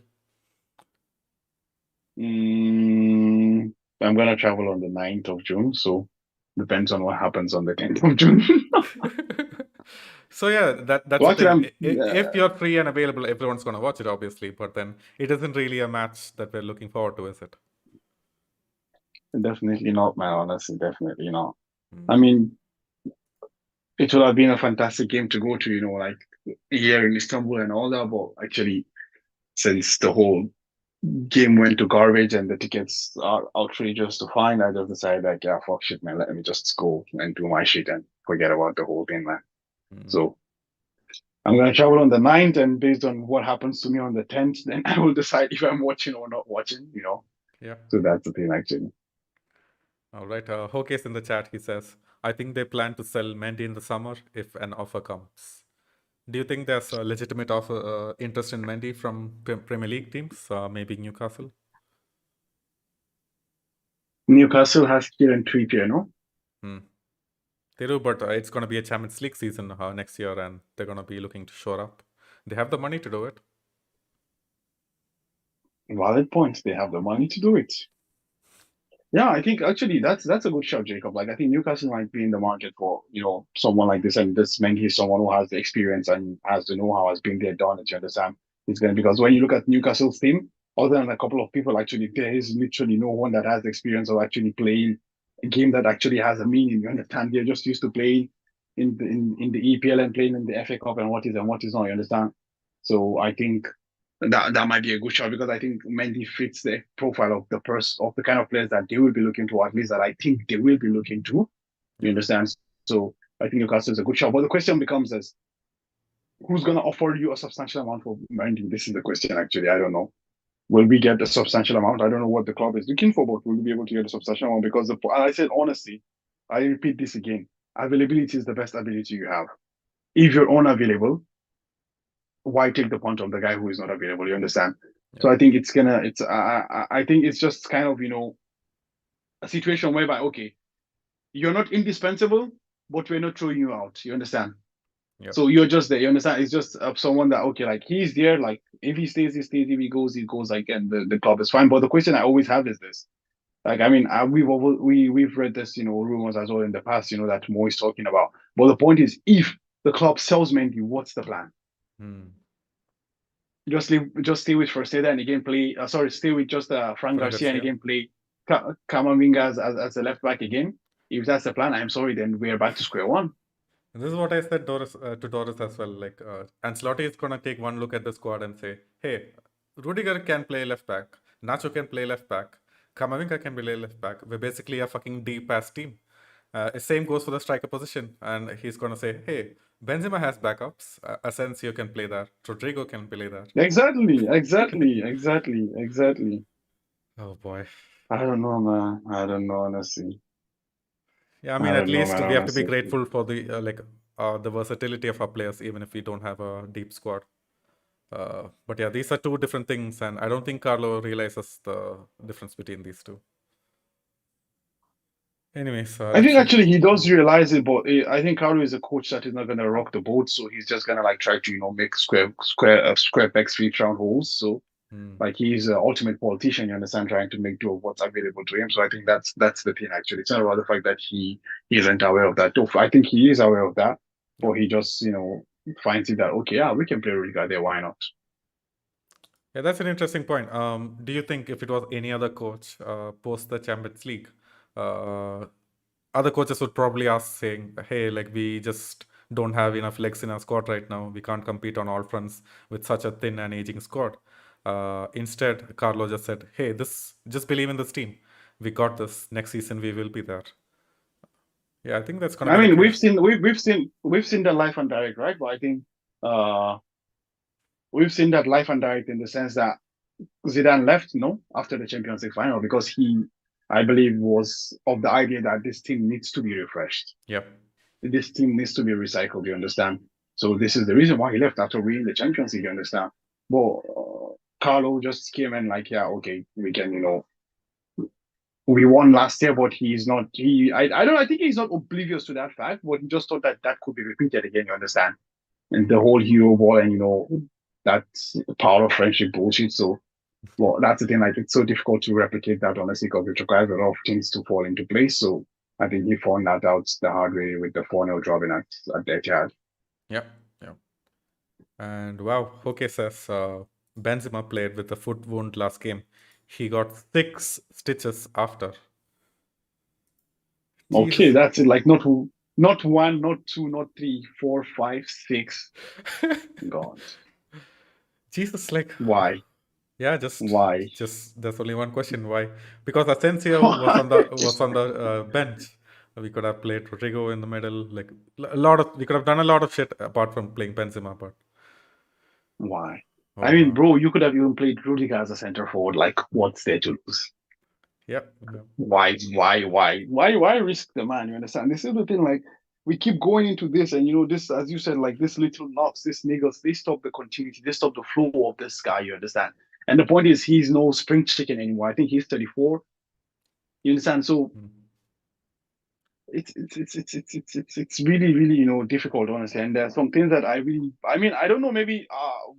I'm gonna travel on the 9th of June, so depends on what happens on the 10th of June. So yeah, that's Well, the actually, thing. If you're free and available, everyone's gonna watch it, obviously. But then it isn't really a match that we're looking forward to, is it? definitely not, man. Honestly, definitely not. I Mm, mean, it would have been a fantastic game to go to, like here in Istanbul and all that. But actually, since the whole game went to garbage and the tickets are outrageous to find, I just decided like, yeah, fuck shit, man. Let me just go and do my shit and forget about the whole thing, man. mm, So I'm gonna travel on the 9th, and based on what happens to me on the 10th, then I will decide if I'm watching or not watching. yeah. So that's the thing, actually. All right. Hokey's in the chat. He says, "I think they plan to sell Mendy in the summer if an offer comes." Do you think there's a legitimate offer interest in Mendy from Premier League teams, maybe Newcastle? Newcastle has Kieran Trippier, no? Hmm. They do, but it's going to be a Champions League season next year, and they're going to be looking to shore up. They have the money to do it. Valid points. They have the money to do it. Yeah, I think actually that's a good shout, Jacob. Like I think Newcastle might be in the market for someone like this, and this Mengi is someone who has the experience and has the know-how, has been there, done it. You understand? It's going because when you look at Newcastle's team, other than a couple of people, actually there is literally no one that has the experience of actually playing a game that actually has a meaning. You understand? They're just used to playing in the EPL and playing in the FA Cup and what is not. You understand? So I think that might be a good shot because I think Mendy fits the profile of the kind of players that they will be looking to, at least that I think they will be looking to. You Yeah. understand? So I think Newcastle is a good shot. But the question becomes is who's gonna offer you a substantial amount for Mendy? This is the question actually. I don't know. Will we get a substantial amount? I don't know what the club is looking for, but will we be able to get a substantial amount? Because I said honestly, I repeat this again. Availability is the best ability you have. If you're unavailable, why take the punt of the guy who is not available? You understand? Yeah. So I think I think it's just kind of a situation whereby okay, you're not indispensable, but we're not throwing you out. You understand? Yep. So you're just there. You understand? It's just someone that okay, like he's there. Like if he stays, he stays. If he goes, he goes. Like and the club is fine. But the question I always have is this: like I mean, we've read this rumors as well in the past. That Mo is talking about. But the point is, if the club sells Mendy, what's the plan? Hmm. Just stay with Firsteda and again play. Sorry, stay with just Frank Fran Garcia and Garcia. again play Camavinga as a left back again. If that's the plan, I'm sorry, then we're back to square one. And this is what I said to Doris as well. Like, Ancelotti is gonna take one look at the squad and say, "Hey, Rudiger can play left back. Nacho can play left back. Kamavinga can play left back. We're basically a fucking deep pass team." Same goes for the striker position, and he's gonna say, "Hey, Benzema has backups. Asensio can play there. Rodrigo can play there." Exactly. Oh boy. I don't know, man. I don't know, honestly. Yeah, I I mean, at don't know, least man, we have to be honestly. grateful for the versatility of our players, even if we don't have a deep squad. But yeah, these are two different things, and I don't think Carlo realizes the difference between these two. Anyways, I think let's. actually he does realize it, but I think Carlo is a coach that is not going to rock the boat, so he's just going to like try to make square pegs fit round holes. So Mm. Like he's an ultimate politician, you understand, trying to make do of what's available to him. So I think that's the thing actually. It's not about the fact that he isn't aware of that. Though I think he is aware of that, Yep. or he just finds it that okay, yeah, we can play Liga there, why not? Yeah, that's an interesting point. Do you think if it was any other coach post the Champions League, uh, other coaches would probably ask, saying, "Hey, like we just don't have enough legs in our squad right now. We can't compete on all fronts with such a thin and aging squad." Instead, Carlo just said, "Hey, this just believe in this team. We got this. Next season, we will be there." Yeah, I think that's gonna I be the mean, we've case. seen we've seen that life and direct, right? But I think uh we've seen that life and direct in the sense that Zidane left, no, after the Champions League final because he, I believe, was of the idea that this team needs to be refreshed. Yep. This team needs to be recycled. You understand? So this is the reason why he left after winning the Champions League. You understand? But Carlo just came in like, yeah, okay, we can, we won last year, but he's not. I don't. I think he's not oblivious to that fact, but he just thought that that could be repeated again. You understand? And the whole hero ball and that's power of friendship bullshit. So well, that's the thing. Like, it's so difficult to replicate that, honestly, because it requires a lot of things to fall into place. So I think he found that out the hard way with the 4-0 dropping at Etihad. Yep. Yep. And wow, Hoke says Benzema played with a foot wound last game. He got 6 stitches after. Okay, Jesus. that's it. Like, not one, not two, not three, four, five, six. God, Jesus, like, why? yeah, Why? just there's only one question: why? Because Asensio was Why? on the bench. We could have played Rodrigo in the middle. Like a lot of we could have done a lot of shit apart from playing Benzema. But Why? I oh mean, wow, bro, you could have even played Rudiger as a center forward. Like, what's there to lose? yep, yep, Why risk the man? You understand? This is the thing. Like, we keep going into this, and this, as you said, like this little knocks, this niggles, they stop the continuity, they stop the flow of this guy. You understand? And the point is, he's no spring chicken anymore. I think he's 34. You understand? So mm, it's really really difficult, honestly. And there's some things that I mean, I don't know. Maybe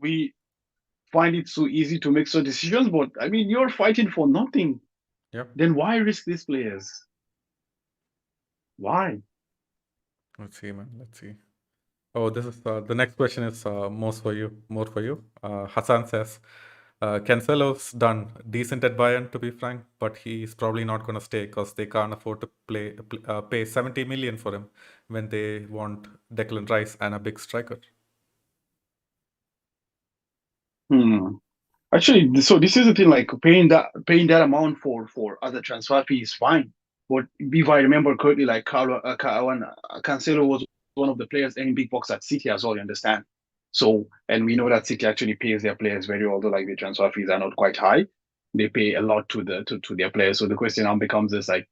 we find it so easy to make some decisions, but I mean, you're fighting for nothing. yep. Then why risk these players? Why? Let's see, man. Let's see. Oh, this is the next question is most for you, more for you. Hassan says, Cancelo's done decent at Bayern, to be frank, but he's probably not going to stay because they can't afford to pay 70 million for him when they want Declan Rice and a big striker. Hmm. Actually, so this is the thing. Like paying that amount for other transfer fee is fine, but if I remember correctly, like Cancelo was one of the players earning big bucks at City as well. You understand? So, and we know that City actually pays their players very, although like the transfer fees are not quite high, they pay a lot to their players. So the question now becomes is like,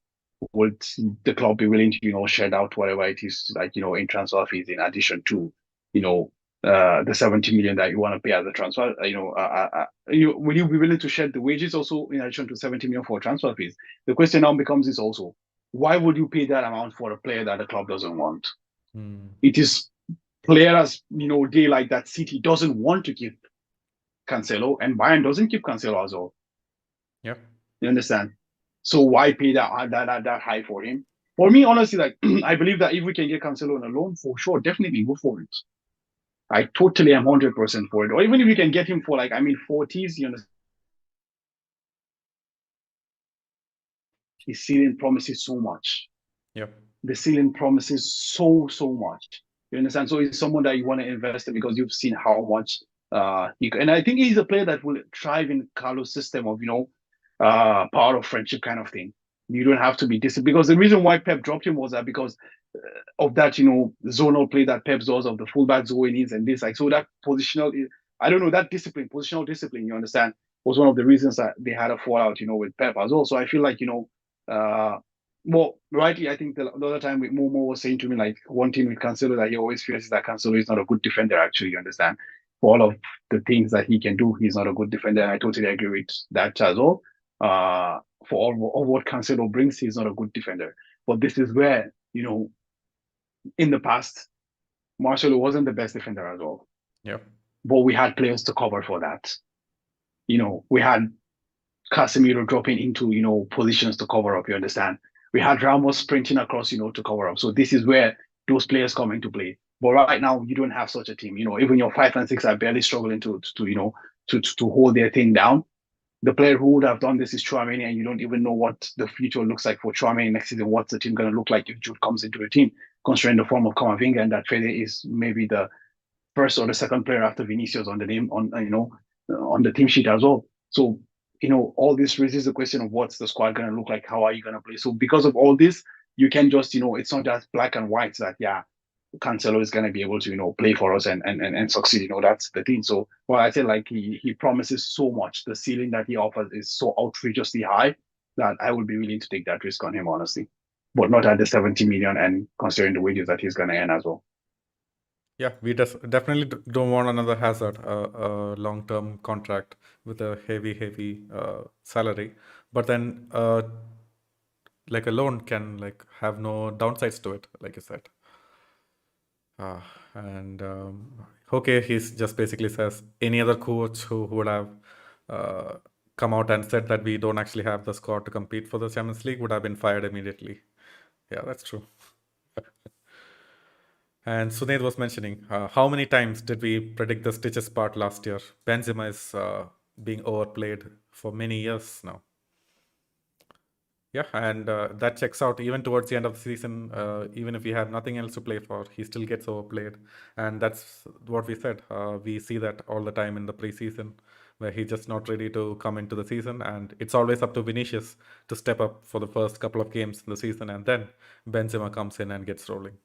would the club be willing to shed out whatever it is like in transfer fees in addition to you know the 70 million that you want to pay as a transfer? Will you be willing to shed the wages also in addition to 70 million for transfer fees? The question now becomes is also, why would you pay that amount for a player that the club doesn't want? Hmm. It is players, they like that City doesn't want to keep Cancelo, and Bayern doesn't keep Cancelo as well. Yep. You understand? So why pay that high for him? For me, honestly, like I believe that if we can get Cancelo on a loan, for sure, definitely go for it. I totally am 100% for it. Or even if you can get him for like, I mean, 40s, you understand? His ceiling promises so much. Yep. The ceiling promises so much. You understand? So he's someone that you want to invest in because you've seen how much and I think he's a player that will thrive in Carlos' system of power of friendship kind of thing. You don't have to be disciplined because the reason why Pep dropped him was that because of that zonal play that Pep does of the fullback going in and this like so that positional I don't know that discipline positional discipline you understand was one of the reasons that they had a fallout with Pep as well. So I feel like uh well, rightly, I think the other time Momo was saying to me, like, one thing with Cancelo that he always fears is that Cancelo is not a good defender, actually, you understand? For all of the things that he can do, he's not a good defender. And I totally agree with that as well. For all of what Cancelo brings, he's not a good defender. But this is where, in the past, Marcelo wasn't the best defender as well. Yep. But we had players to cover for that. we had Casemiro dropping into, positions to cover up, you understand? We had Ramos sprinting across, to cover up. So this is where those players come into play. But right now, you don't have such a team. Even your 5 and 6 are barely struggling to hold their thing down. The player who would have done this is Chouameni, and you don't even know what the future looks like for Chouameni next season. What's the team going to look like if Jude comes into the team, considering the form of Camavinga, and that Fede is maybe the first or the second player after Vinicius on the name on the team sheet as well. So all this raises the question of what's the squad going to look like? How are you going to play? So because of all this, you can just it's not just black and white that Cancelo is going to be able to play for us and succeed. That's the thing. So I say like he promises so much. The ceiling that he offers is so outrageously high that I would be willing to take that risk on him honestly, but not at the 70 million and considering the wages that he's going to earn as well. Yeah, we definitely don't want another Hazard, a long-term contract with a heavy salary. But then, like a loan can like have no downsides to it, like you said. And okay, he's just basically says any other coach who would have uh, come out and said that we don't actually have the squad to compete for the Champions League would have been fired immediately. Yeah, that's true. And Sunaid was mentioning how many times did we predict the Stitches part last year? Benzema is being overplayed for many years now. Yeah, and that checks out even towards the end of the season. Even if he had nothing else to play for, he still gets overplayed, and that's what we said. We see that all the time in the preseason, where he's just not ready to come into the season, and it's always up to Vinicius to step up for the first couple of games in the season, and then Benzema comes in and gets rolling.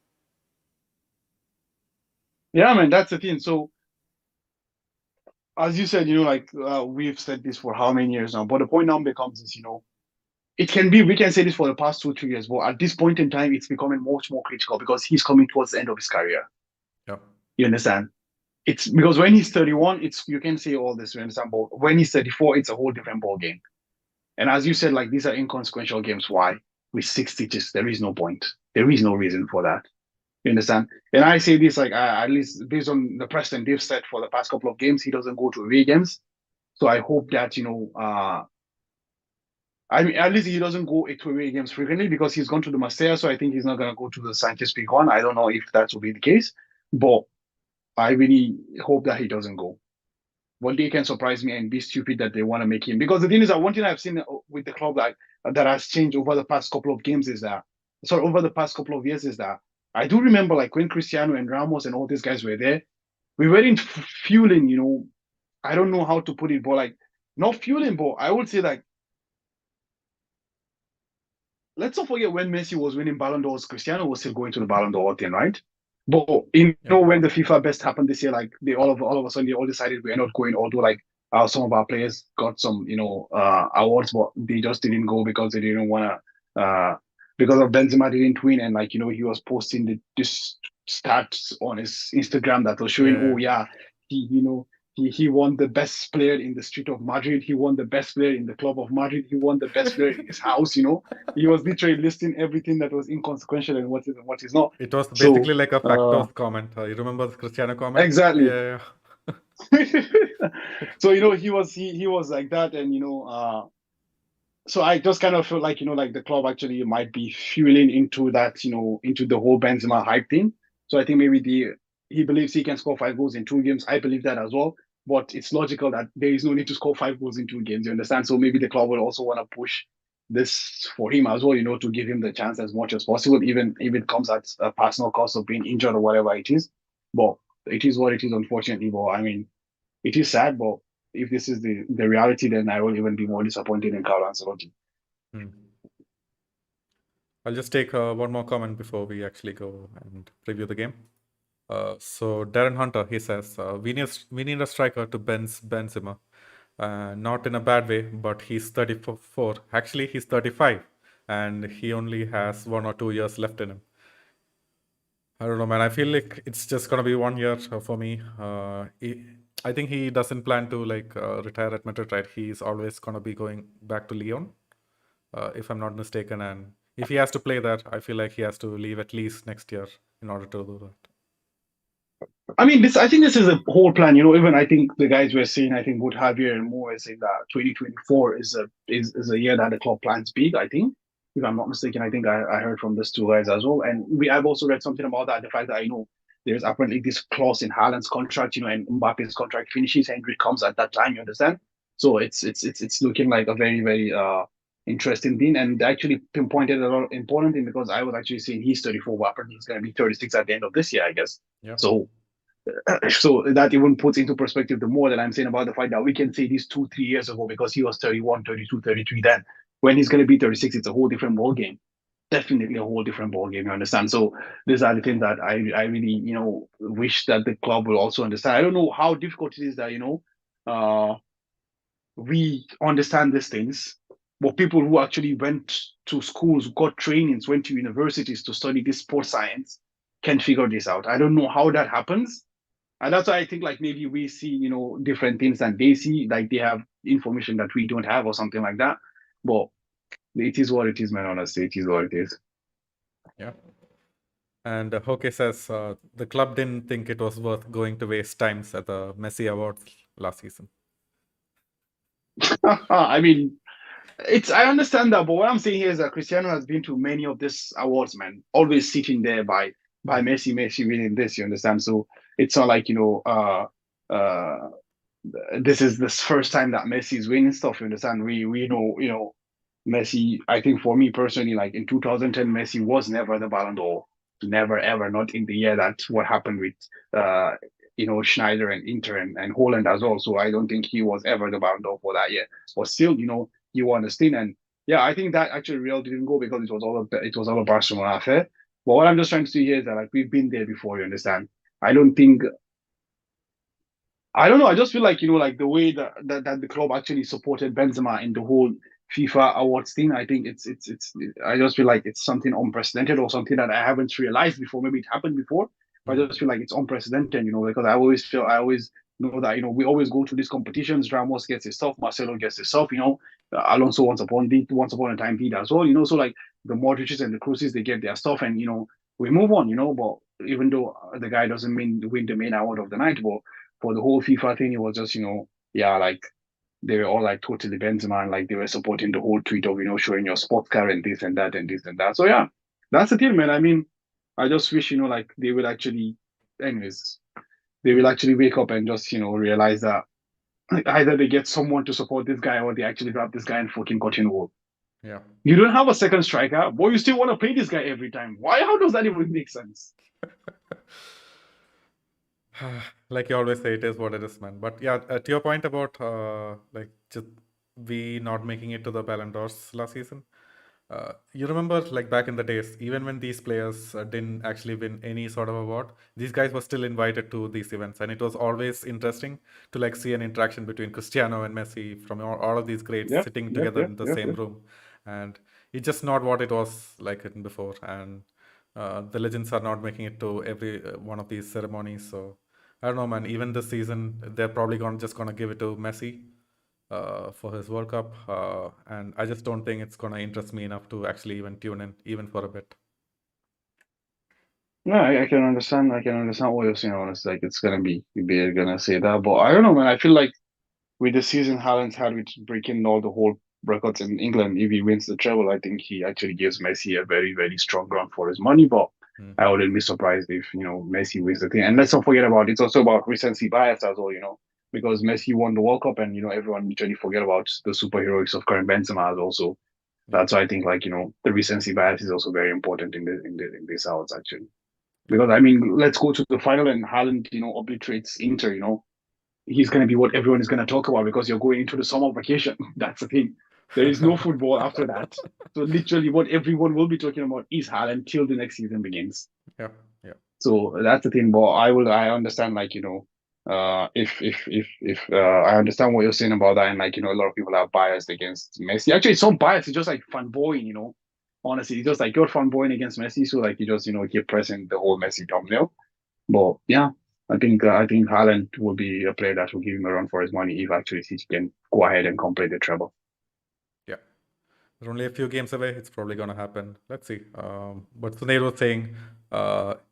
Yeah, man, that's the thing. So as you said, we've said this for how many years now, but the point now becomes is, it can be, we can say this for the past 2, 3 years, but at this point in time, it's becoming much more critical because he's coming towards the end of his career. Yeah. You understand? It's because when he's 31, you can say all this, you understand? But when he's 34, it's a whole different ball game. And as you said, like these are inconsequential games. Why? With 6 stitches, there is no point. There is no reason for that. You understand? And I say this like at least based on the precedent they've set for the past couple of games, he doesn't go to away games. So I hope that I mean, at least he doesn't go to away games frequently because he's gone to the Master, so I think he's not going to go to the Sanchez Pijuan. I don't know if that will be the case, but I really hope that he doesn't go. One day can surprise me and be stupid that they want to make him. Because the thing is that one thing I've seen with the club that has changed over the past couple of games is that, sorry, over the past couple of years is that I do remember like when Cristiano and Ramos and all these guys were there, we weren't fueling, I don't know how to put it, but like not fueling, but I would say like let's not forget when Messi was winning Ballon d'Ors, Cristiano was still going to the Ballon d'Or thing, right? But Yeah. when the FIFA best happened this year, like they all of a sudden they all decided we're not going, although like some of our players got some awards, but they just didn't go because they didn't want to because of Benzema didn't win, and like he was posting this stats on his Instagram that was showing, Yeah. oh yeah, he won the best player in the street of Madrid. He won the best player in the club of Madrid. He won the best player in his house. He was literally listing everything that was inconsequential and what is and what is not. It was So basically like a Factos comment. You remember the Cristiano comment? exactly. Yeah. So he was like that, and so I just kind of feel like like the club actually might be fueling into that into the whole Benzema hype thing. So I think maybe he believes he can score 5 goals in 2 games. I believe that as well. But it's logical that there is no need to score 5 goals in 2 games. You understand? So maybe the club will also want to push this for him as well. To give him the chance as much as possible, even if it comes at a personal cost of being injured or whatever it is. But it is what it is, unfortunately. But I mean, it is sad. But if this is the reality, then I will even be more disappointed in Carlo Ancelotti. Hmm. I'll just take one more comment before we actually go and preview the game. So Darren Hunter, he says, we need a striker to Benzema. Not in a bad way, but he's 34. Actually, he's 35, and he only has 1 or 2 years left in him. I don't know, man. I feel like it's just gonna be 1 year for me. I think he doesn't plan to like retire at Madrid, right? He's always gonna be going back to Lyon, if I'm not mistaken. And if he has to play that, I feel like he has to leave at least next year in order to do that. I mean, I think this is a whole plan. Even I think the guys were saying, I think both Javier and Mo are saying that 2024 is a year that the club plans big. I think, if I'm not mistaken, I think I heard from these two guys as well. And I've also read something about that. The fact that there's apparently this clause in Haaland's contract, and Mbappe's contract finishes, Henry comes at that time. You understand? So it's looking like a very very interesting thing, and actually pinpointed a lot of important thing because I was actually saying he's 34, but apparently he's going to be 36 at the end of this year, I guess. Yeah. So that even puts into perspective the more that I'm saying about the fact that we can say this 2 3 years ago because he was 31, 32, 33 then. When he's going to be 36, it's a whole different ball game. Definitely a whole different ball game. You understand? So these are the things that I really wish that the club will also understand. I don't know how difficult it is that we understand these things, but people who actually went to schools, got trainings, went to universities to study this sports science can figure this out. I don't know how that happens, and that's why I think like maybe we see, different things than they see, like they have information that we don't have or something like that. But it is what it is, man. Honestly, it is what it is. Yeah. And Hoke says the club didn't think it was worth going to waste times at the Messi Awards last season. I mean, I understand that, but what I'm saying here is that Cristiano has been to many of these awards, man. Always sitting there by Messi winning this, you understand? So it's not like, this is this first time that Messi is winning stuff, you understand? We know, Messi, I think for me personally, like in 2010, Messi was never the Ballon d'Or. Never ever, not in the year that what happened with Schneider and Inter and Holland as well. So I don't think he was ever the Ballon d'Or for that year. But still, you understand. And yeah, I think that actually Real didn't go because it was all a Barcelona affair. But what I'm just trying to say here is that like we've been there before, you understand? I don't think I don't know. I just feel like like the way that the club actually supported Benzema in the whole FIFA awards thing. I think it's. I just feel like it's something unprecedented or something that I haven't realized before. Maybe it happened before, but Mm. I just feel like it's unprecedented. Because I always know that we always go to these competitions. Ramos gets his stuff, Marcelo gets his stuff. Alonso once upon a time did as well. So like the Modric's and the Cruises, they get their stuff, and we move on. But even though the guy doesn't win the main award of the night, but for the whole FIFA thing, it was just, yeah, like they were all like totally Benzema and like they were supporting the whole tweet of, showing your sports car and this and that and this and that. So yeah, that's the thing, man. I mean, I just wish, like they would actually, anyways, they will actually wake up and just, realize that either they get someone to support this guy or they actually grab this guy and fucking cut in wall. Yeah. You don't have a second striker, but you still want to play this guy every time. Why? How does that even make sense? Like you always say, it is what it is, man. But yeah, to your point about like just we not making it to the Ballon d'Ors last season, you remember like back in the days, even when these players didn't actually win any sort of award, these guys were still invited to these events, and it was always interesting to like see an interaction between Cristiano and Messi from all of these greats Yep, sitting yep, together yep, in the yep, same yep. room, and it's just not what it was like it before, and the legends are not making it to every one of these ceremonies, so. I don't know, man. Even this season, they're probably gonna give it to Messi for his World Cup, and I just don't think it's gonna interest me enough to actually even tune in, even for a bit. No, I can understand. I can understand what you're saying. Honestly, like it's gonna be they're gonna say that, but I don't know, man. I feel like with the season Haaland's had with breaking all the whole records in England, if he wins the treble, I think he actually gives Messi a very, very strong run for his money. But Mm. I wouldn't be surprised if Messi wins the thing. And let's not forget about it's also about recency bias as well. Because Messi won the World Cup, and everyone usually forget about the superheroics of Karim Benzema as also. Yeah, That's why I think like the recency bias is also very important in this hours actually. Because I mean, let's go to the final and Haaland, obliterates Inter. He's going to be what everyone is going to talk about because you're going into the summer vacation. That's the thing. There is no football after that. So literally, what everyone will be talking about is Haaland till the next season begins. yeah, yeah, So that's the thing. But I understand like if I understand what you're saying about that, and like a lot of people are biased against Messi. Actually, it's not biased. It's just like fanboying. Honestly, it's just like you're fanboying against Messi, so like you just keep pressing the whole Messi thumbnail. But yeah, I think Haaland will be a player that will give him a run for his money if actually City can go ahead and complete the treble. yeah. They're only a few games away. It's probably going to happen. Let's see. But Sunil was saying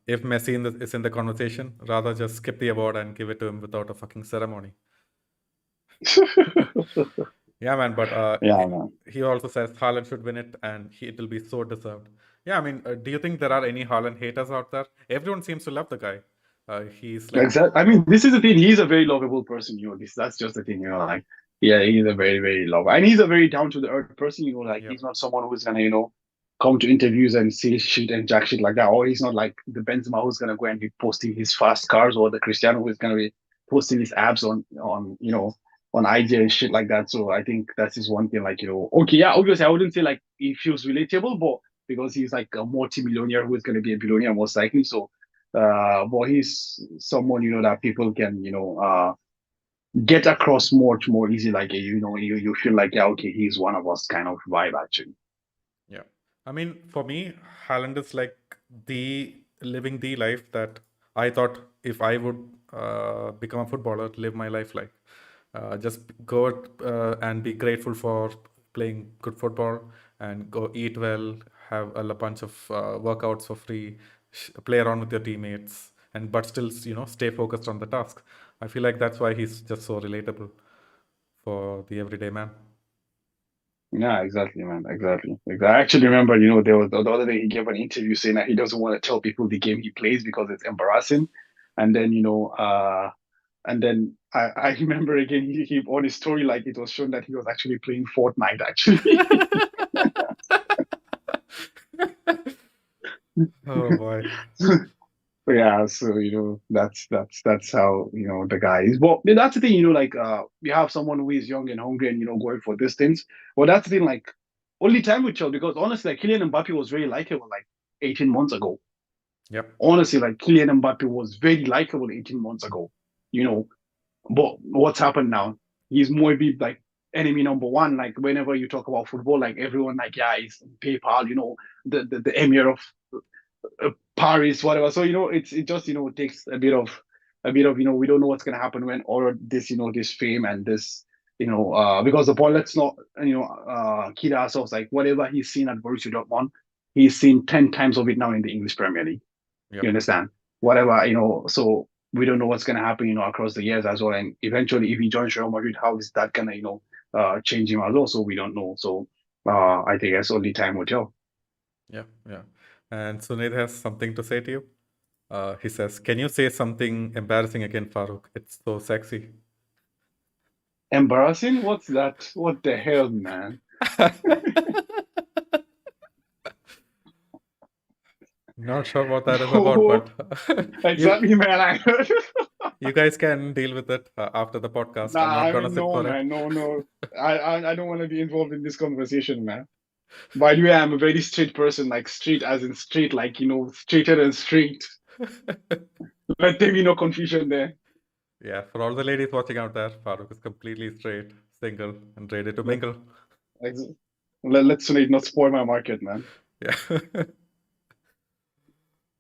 if Messi is in the conversation, rather just skip the award and give it to him without a fucking ceremony. Yeah, man. But Yeah, man. he also says Haaland should win it, and it will be so deserved. Yeah, I mean, do you think there are any Haaland haters out there? Everyone seems to love the guy. He's like, Exactly. I mean, this is the thing. He's a very lovable person, that's just the thing, like, yeah, he's a very, very lovable, and he's a very down to the earth person, like yep, he's not someone who's gonna, come to interviews and say shit and jack shit like that. Or he's not like the Benzema who's gonna go and be posting his fast cars, or the Cristiano who's gonna be posting his abs on IG and shit like that. So I think that's his one thing, like, okay, yeah, obviously I wouldn't say like he feels relatable, but because he's like a multi-millionaire who is gonna be a billionaire most likely. So but he's someone, that people can, get across much more easy. Like, you feel like, yeah, okay, he's one of us kind of vibe actually. yeah. I mean, for me, Haaland is like the living the life that I thought if I would become a footballer, live my life like. Just go and be grateful for playing good football and go eat well, have a bunch of workouts for free, play around with your teammates, and but still, stay focused on the task. I feel like that's why he's just so relatable for the everyday man. Yeah, exactly, man. Exactly. I actually remember, there was the other day he gave an interview saying that he doesn't want to tell people the game he plays because it's embarrassing. And then, and then I remember again he on his story, like it was shown that he was actually playing Fortnite actually. Oh boy. Yeah, so that's how the guy is. But that's the thing, like we have someone who is young and hungry and going for these things. But that's the thing, like only time will tell because honestly, like Kylian Mbappe was very likable like 18 months ago. Yep. Honestly, like Kylian Mbappe was very likable 18 months ago. You know, but what's happened now? He's more be like enemy number one. Like whenever you talk about football, like everyone like, yeah, he's PayPal, the emir of Paris, whatever. So it just takes a bit of we don't know what's gonna happen when all of this this fame and this because the boy, let's not kid ourselves, like whatever he's seen at Borussia Dortmund, he's seen 10 times of it now in the English Premier League. You Yep. understand? Whatever so we don't know what's gonna happen across the years as well, and eventually if he joins Real Madrid, how is that gonna change him as well? So we don't know. So I think that's only time will tell. Yeah. Yeah. And Sunil has something to say to you. He says, "Can you say something embarrassing again, Farooq? It's so sexy." Embarrassing? What's that? What the hell, man? Not sure what that is about, but you Exactly, man. you guys can deal with it after the podcast. I'm Nah, not I gonna mean, sit no, for it. man, no, no. I don't want to be involved in this conversation, man. By the way, I'm a very straight person, like straight as in straight, like straighter than straight. Let there be no confusion there. Yeah, for all the ladies watching out there, Farooq is completely straight, single, and ready to Let mingle. ex- let's not spoil my market, man. Yeah.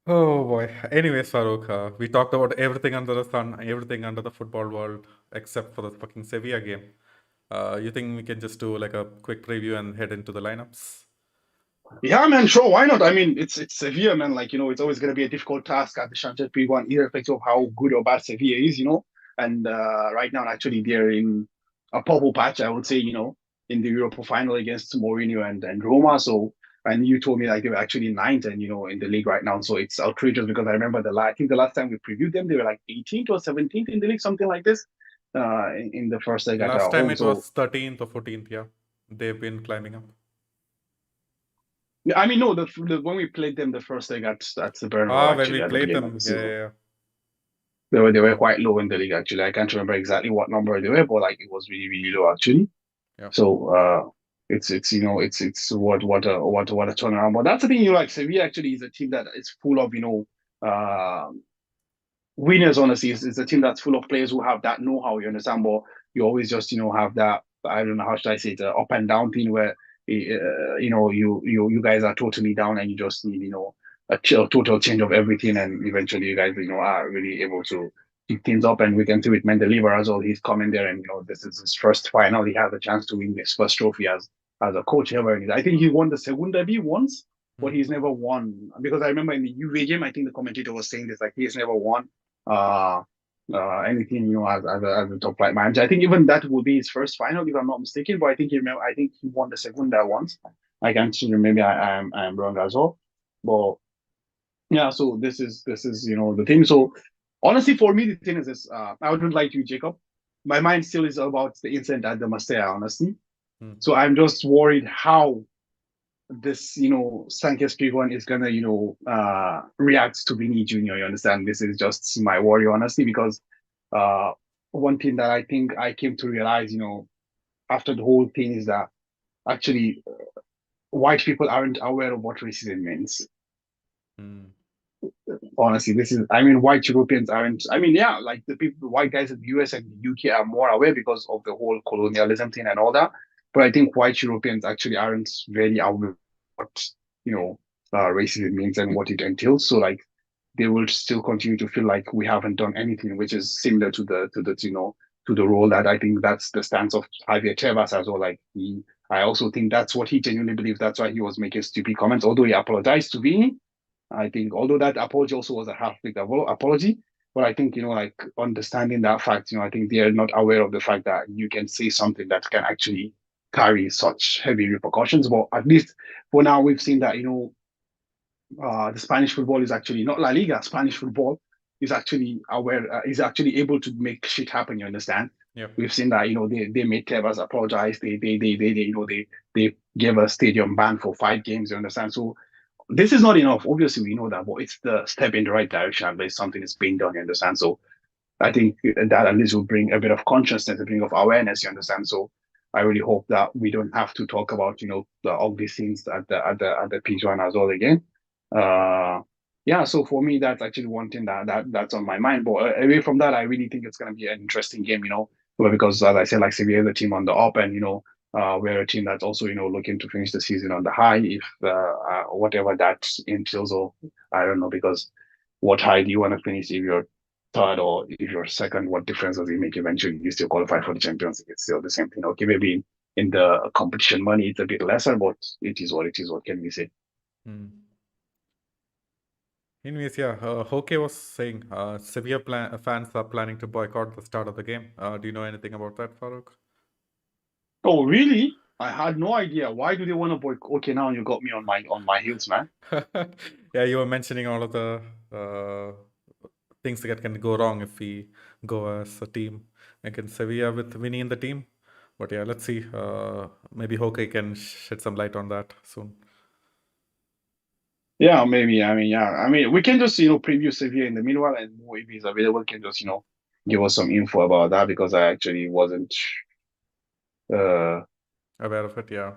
Oh boy. Anyways, Farooq, we talked about everything under the sun, everything under the football world, except for the fucking Sevilla game. You think we can just do like a quick preview and head into the lineups? Yeah, man, sure. Why not? I mean, it's Sevilla, man. Like, it's always going to be a difficult task at the Sanchez Pijuan, irrespective of how good or bad Sevilla is. And right now, actually, they're in a purple patch, I would say, in the Europa final against Mourinho and Roma. So, and you told me like they were actually ninth and, in the league right now. So it's outrageous because I remember I think the last time we previewed them, they were like 18th or 17th in the league, something like this, in the first leg at Last our time home. it So, was 13th or 14th, yeah. They've been climbing up. I mean, no, when we played them the first leg at the Bernabeu, Ah, when we actually, at the played beginning of them, the yeah, season. yeah, They were quite low in the league actually. I can't remember exactly what number they were, but like it was really, really low actually. yeah. So it's what a turnaround. But that's the thing, like Sevilla actually is a team that is full of winners. Honestly, it's a team that's full of players who have that know-how. You understand? But you always just have that, I don't know how should I say it, up and down thing where you guys are totally down and you just need total change of everything, and eventually you guys are really able to pick things up. And we can see with Mendeleev as well. He's coming there, and this is his first final. He has a chance to win his first trophy as as a coach ever. I think he won the Segunda B once, but Mm. he's never won because I remember in the UV game, I think the commentator was saying this like he's never won uh anything as a top flight manager. I think even that will be his first final if I'm not mistaken. But I think he won the Segunda once. I can't remember. Maybe I'm wrong as well. But yeah, so this is the thing. So honestly, for me, the thing is this: I wouldn't like you, Jacob. My mind still is about the incident at the Mastella, honestly. Mm. So I'm just worried how this, Sanchez Pijuan is gonna, react to Vinny Jr. You understand? This is just my worry, honestly, because uh, one thing that I think I came to realize, after the whole thing is that actually white people aren't aware of what racism means. Mm. Honestly, I mean, white Europeans aren't, I mean, yeah, like the white guys in the US and the UK are more aware because of the whole colonialism thing and all that. But I think white Europeans actually aren't very aware of what, you know, racism means and what it entails. So like they will still continue to feel like we haven't done anything, which is similar to the role that I think that's the stance of Javier Tebas as well. I also think that's what he genuinely believes. That's why he was making stupid comments, although he apologized to Vini. I think although that apology also was a half-baked apology, but I think like understanding that fact, I think they are not aware of the fact that you can say something that can actually carry such heavy repercussions. But at least for now, we've seen that the Spanish football is actually not La Liga. Spanish football is actually is actually able to make shit happen. You understand? Yep. We've seen that they made Tebas apologize. They gave a stadium ban for 5 games. You understand? So this is not enough. Obviously, we know that, but it's the step in the right direction. But it's something that's being done. You understand? So I think that at least will bring a bit of consciousness, a bit of awareness. You understand? So I really hope that we don't have to talk about the ugly scenes at the P1 as well again. Uh, yeah. So for me, that's actually one thing that's on my mind. But away from that, I really think it's going to be an interesting game. Because as I said, like Sevilla is a team on the up, and we're a team that's also looking to finish the season on the high, if whatever that entails, or I don't know, because what high do you want to finish if you're third or if you're second? What difference does it make eventually? You still qualify for the Champions League. It's still the same thing. Okay, maybe in the competition money it's a bit lesser, but it is what it is. What can we say? Mm. Anyways, yeah, Hoke was saying Sevilla fans are planning to boycott the start of the game. Do you know anything about that, Farouk? Oh, really? I had no idea. Why do they want to boycott? Okay, now you got me on my heels, man. Yeah, you were mentioning all of the things that can go wrong if we go as a team against Sevilla with Vinny in the team. But yeah, let's see. Maybe Hoke can shed some light on that soon. Yeah, maybe. I mean, yeah. I mean, we can just preview Sevilla in the meanwhile, and if he's available, can just give us some info about that because I actually wasn't. Uh, Aware of it, yeah.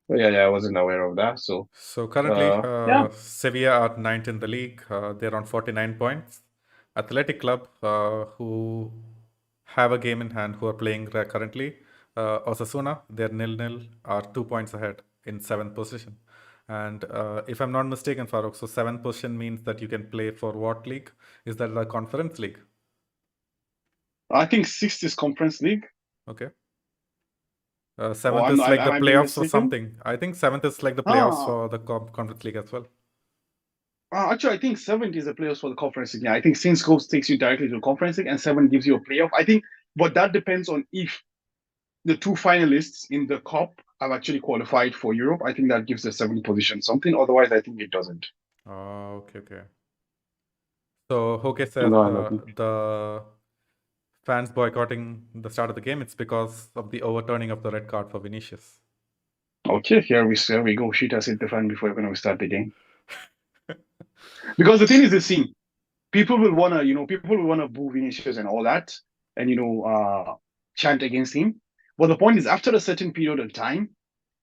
yeah, I wasn't aware of that. So, So currently, yeah. Sevilla are ninth in the league. They're on 49 points. Athletic Club, who have a game in hand, who are playing currently, Osasuna, they're nil-nil, are 2 points ahead in seventh position. And if I'm not mistaken, Farouk, so seventh position means that you can play for what league? Is that the Conference League? I think sixth is Conference League. Okay. Or Seventh is like I the might be playoffs or mistaken. something. I think seventh is like the playoffs Ah, for the Conference League as well. actually, I think seventh is the playoffs for the Conference League. Yeah, I think Saints goes takes you directly to the Conference League, and seven gives you a playoff. I think, but that depends on if the two finalists in the cup have actually qualified for Europe. I think that gives the seventh position something. Otherwise, I think it doesn't. Okay, okay. So Hoke says Otherwise, I think. the fans boycotting the start of the game, it's because of the overturning of the red card for Vinicius. Okay, here we go. Shoot us hit the fan before we're going to start the game. Because the thing is the same. People will wanna boo Vinicius and all that, and chant against him. But the point is, after a certain period of time,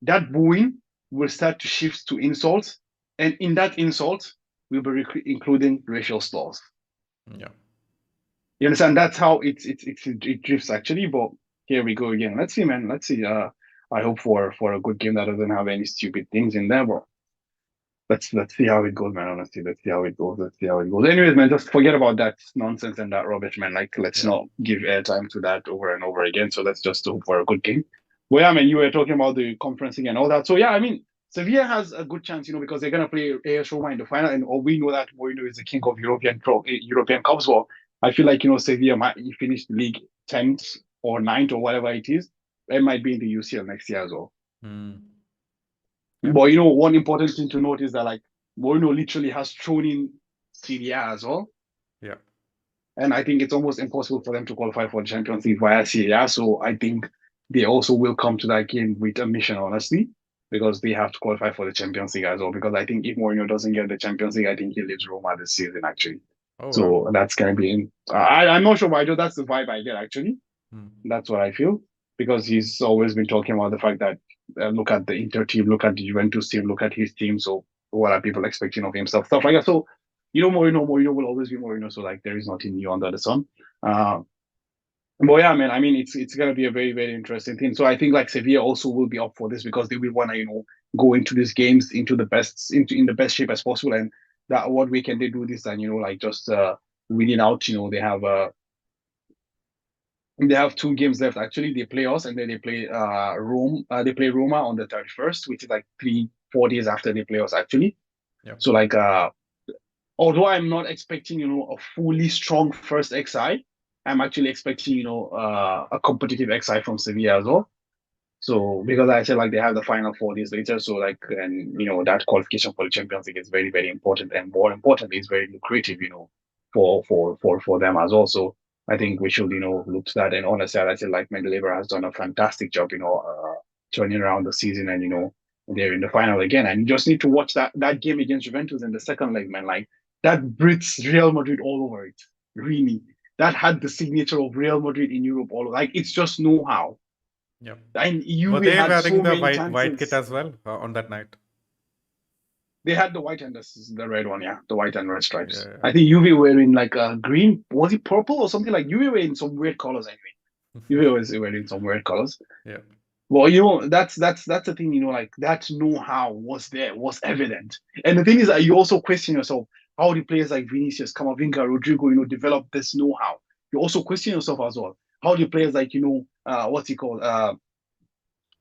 that booing will start to shift to insults, and in that insult, we'll be including racial slurs. Yeah. You understand? That's how it drifts actually. But here we go again. Let's see, man. Let's see. I hope for a good game that doesn't have any stupid things in there. But let's see how it goes, man. Honestly, let's see how it goes. Let's see how it goes. Anyways, man, just forget about that nonsense and that rubbish, man. Like, let's Yeah. not give airtime to that over and over again. So let's just hope for a good game. Well, yeah, I mean, you were talking about the conferencing and all that. So yeah, I mean, Sevilla has a good chance, because they're gonna play AS Roma in the final, and we know that Mourinho is the king of European cups. Well, I feel like Sevilla might finish the league 10th or ninth or whatever it is. It might be in the UCL next year as well. Mm. Yeah. But one important thing to note is that like Mourinho literally has thrown in Serie A as well. Yeah. And I think it's almost impossible for them to qualify for the Champions League via Serie A. So I think they also will come to that game with a mission, honestly, because they have to qualify for the Champions League as well. Because I think if Mourinho doesn't get the Champions League, I think he leaves Roma this season, actually. Oh wow. So that's going to be, I'm not sure why, though. That's the vibe I get, actually. Mm. That's what I feel. Because he's always been talking about the fact that look at the Inter team, look at the Juventus team, look at his team. So what are people expecting of himself? Stuff like that. So Mourinho will always be Mourinho. So like there is nothing new under the sun. Uh, but yeah, man, I mean, it's gonna be a very very interesting thing. So I think like Sevilla also will be up for this because they will wanna go into these games into the best in the best shape as possible. And that what way can they do this? And like just winning out. They have two games left. Actually, they play us and then they play Rome. They play Roma on the 31st, which is like 3-4 days after they play us. Actually, Yeah. so like although I'm not expecting, a fully strong first XI, I'm actually expecting, a competitive XI from Sevilla as well. So because I said like they have the final 4 days later, so like and that qualification for the Champions League is very very important, and more importantly, it's very lucrative, for them as well. So I think we should look to that. And honestly, I said like Mendeleev has done a fantastic job, turning around the season, and they're in the final again, and you just need to watch that game against Juventus in the second leg, man. Like that breathes Real Madrid all over it, really. That had the signature of Real Madrid in Europe all over. Like it's just know-how. Yeah. And Were Juve they had wearing so the many white kit chances. as well on that night? They had the white and the red one, yeah, the white and red stripes. Yeah. I think Juve were in like a green. Was it purple or something? Like Juve were in some weird colors anyway. Juve was wearing some weird colors. Yeah. Well, that's the thing. Like that know-how was there, was evident. And the thing is that you also question yourself how the players like Vinicius, Camavinga, Rodrigo, develop this know-how. You also question yourself as well. How the players like what's he called?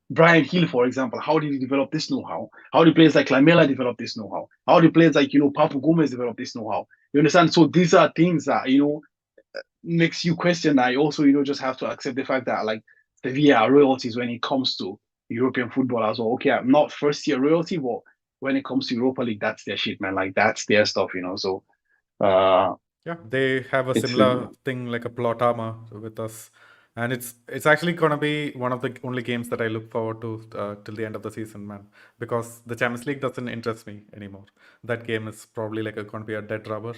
Brian Hill, for example, how did he develop this know-how? How do players like Lamela develop this know-how? How do players like Papu Gomez develop this know-how? You understand? So these are things that makes you question. I also just have to accept the fact that like Sevilla are royalties when it comes to European football as well. Okay, I'm not first year royalty, but when it comes to Europa League, that's their shit, man. Like that's their stuff. So uh, Yeah, they have a it's similar thing like a plot armor with us, and it's actually gonna be one of the only games that I look forward to till the end of the season, man. Because the Champions League doesn't interest me anymore. That game is probably like gonna be a dead rubber.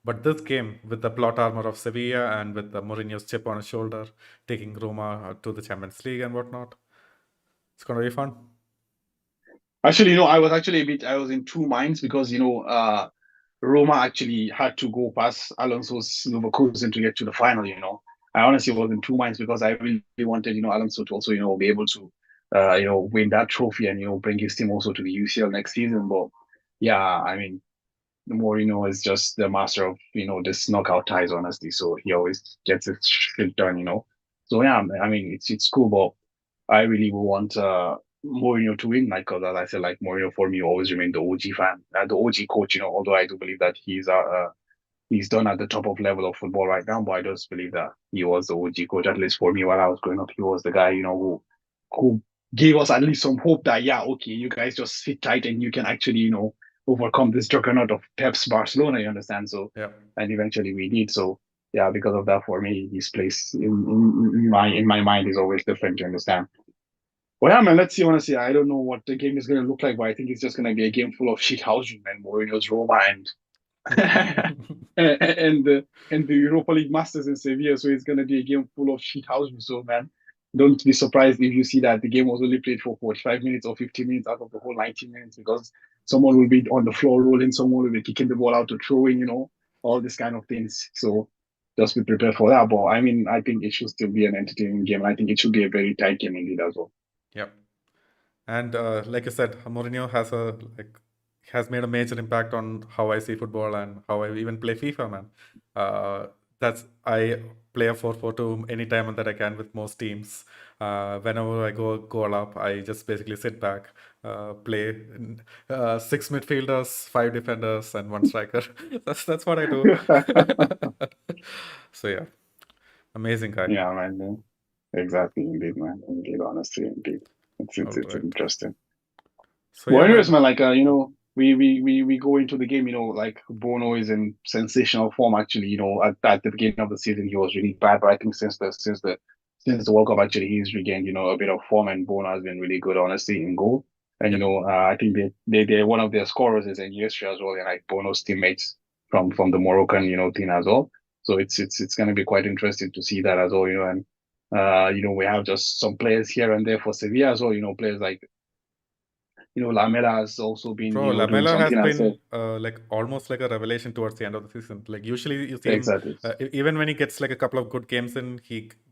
But this game with the plot armor of Sevilla and with the Mourinho's chip on his shoulder, taking Roma to the Champions League and whatnot, it's gonna be fun. actually I was in two minds because Roma actually had to go past Alonso's Leverkusen to get to the final. I honestly was in two minds because I really wanted, Alonso to also, be able to, win that trophy and, bring his team also to the UCL next season. But yeah, I mean, Mourinho is just the master of, this knockout ties, honestly. So he always gets it shit done. So yeah, I mean, it's cool, but I really would want Mourinho to win. Like, cause as I said, like Mourinho for me always remained the OG fan, the OG coach. Although I do believe that he's done at the top of level of football right now, but I just believe that he was the OG coach. At least for me, while I was growing up, he was the guy who gave us at least some hope that yeah, okay, you guys just sit tight and you can actually overcome this juggernaut of Pep's Barcelona. You understand? So Yeah. and eventually we did. So yeah, because of that, for me, his place in my mind is always different. You understand? Well, yeah, man, let's see. Honestly, I don't know what the game is going to look like, but I think it's just going to be a game full of shit housing and Mourinho's Roma and and the Europa League Masters in Sevilla. So it's going to be a game full of shit housing. So, man, don't be surprised if you see that the game was only played for 45 minutes or 50 minutes out of the whole 90 minutes because someone will be on the floor rolling, someone will be kicking the ball out to throwing, all these kind of things. So just be prepared for that. But I mean, I think it should still be an entertaining game. I think it should be a very tight game indeed as well. Yep. And like I said, Mourinho has made a major impact on how I see football and how I even play FIFA, man. I play a 4-4-2 anytime that I can with most teams. Whenever I go all up, I just basically sit back, play six midfielders, five defenders, and one striker. That's what I do. So yeah, amazing guy. Yeah, man. Exactly, indeed, man. Indeed, honestly, indeed. All It's right. interesting. So Well, yeah, anyways, man. man, like we go into the game, like Bono is in sensational form actually. At the beginning of the season he was really bad, but I think since the World Cup actually he's regained, a bit of form, and Bono has been really good, honestly, in goal. And Yep. I think they one of their scorers is in Yesri as well, and like Bono's teammates from the Moroccan, team as well. So it's gonna be quite interesting to see that as well, and we have just some players here and there for Sevilla as well, players like Lamela has also been, Bro, doing Lamela has something as been well. like almost like a revelation towards the end of the season. Like usually you see him, Exactly. even when he gets like a couple of good games in,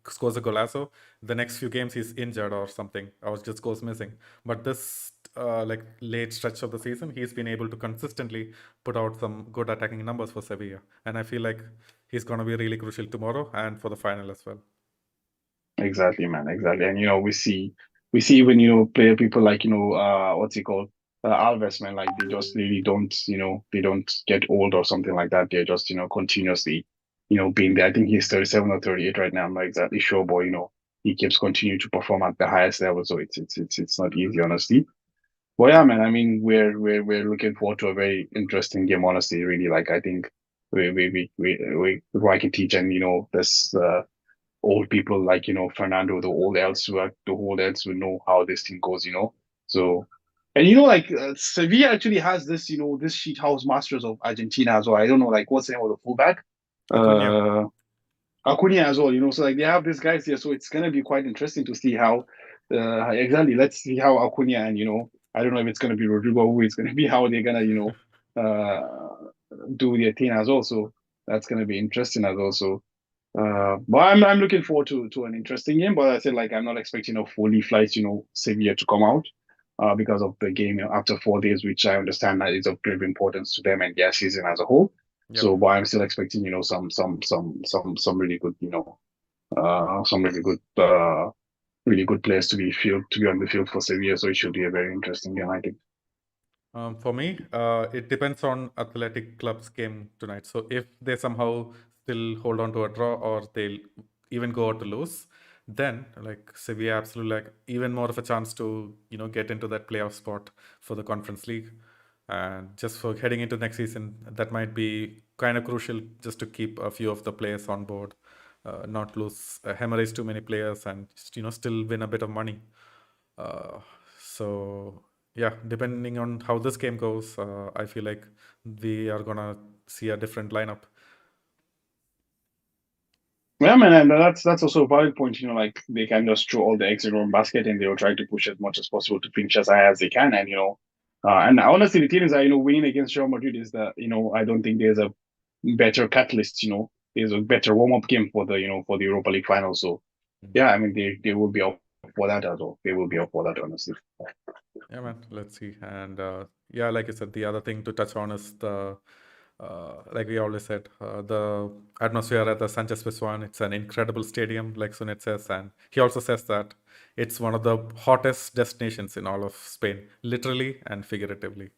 scores a golazo. The next few games he's injured or something, or just goes missing. But this like late stretch of the season, he's been able to consistently put out some good attacking numbers for Sevilla, and I feel like he's gonna be really crucial tomorrow and for the final as well. Exactly, man. Exactly. And we see even, player people like, what's he called? Alves, man, like they just really don't, they don't get old or something like that. They're just, continuously, being there. I think he's 37 or 38 right now. I'm not exactly sure, but he keeps continuing to perform at the highest level. So it's not easy, honestly. Well, yeah, man. I mean, we're looking forward to a very interesting game. Honestly, really. Like, I think Rakitic and this old people like Fernando, the old elves will know how this thing goes. So, and like Sevilla actually has this this sheet house masters of Argentina as well. I don't know like what's the name of the fullback. Acuna. Uh, Acuna as well, so like they have these guys here, so it's gonna be quite interesting to see how exactly. Let's see how Acuna and I don't know if it's gonna be Rodrigo who it's gonna be how they're gonna do their thing as well. So that's gonna be interesting as well. So but I'm looking forward to an interesting game. But I said like I'm not expecting a fully flight Sevilla to come out because of the game after 4 days, which I understand that is of great importance to them and their season as a whole. Yep. So, but I'm still expecting some really good some really good players to be on the field for Sevilla. So it should be a very interesting game, I think. For me, it depends on Athletic Club's game tonight. So if they somehow still hold on to a draw or they'll even go out to lose, then like Sevilla absolutely like even more of a chance to get into that playoff spot for the Conference League. And just for heading into next season, that might be kind of crucial just to keep a few of the players on board, not lose, hemorrhage too many players, and still win a bit of money. Uh, so yeah, depending on how this game goes, I feel like we are gonna see a different lineup. Yeah, man, and that's also a valid point. Like they can just throw all the eggs in one basket and they'll try to push as much as possible to finish as high as they can. And and honestly, the thing is that winning against Real Madrid is that I don't think there's a better catalyst. There's a better warm up game for the Europa League final. So Mm. yeah, I mean they will be up for that as well. They will be up for that, honestly. Yeah, man. Let's see. And yeah, like I said, the other thing to touch on is the like we always said, the atmosphere at the Sanchez Pijuan. It's an incredible stadium, like Sunet says, and he also says that it's one of the hottest destinations in all of Spain, literally and figuratively.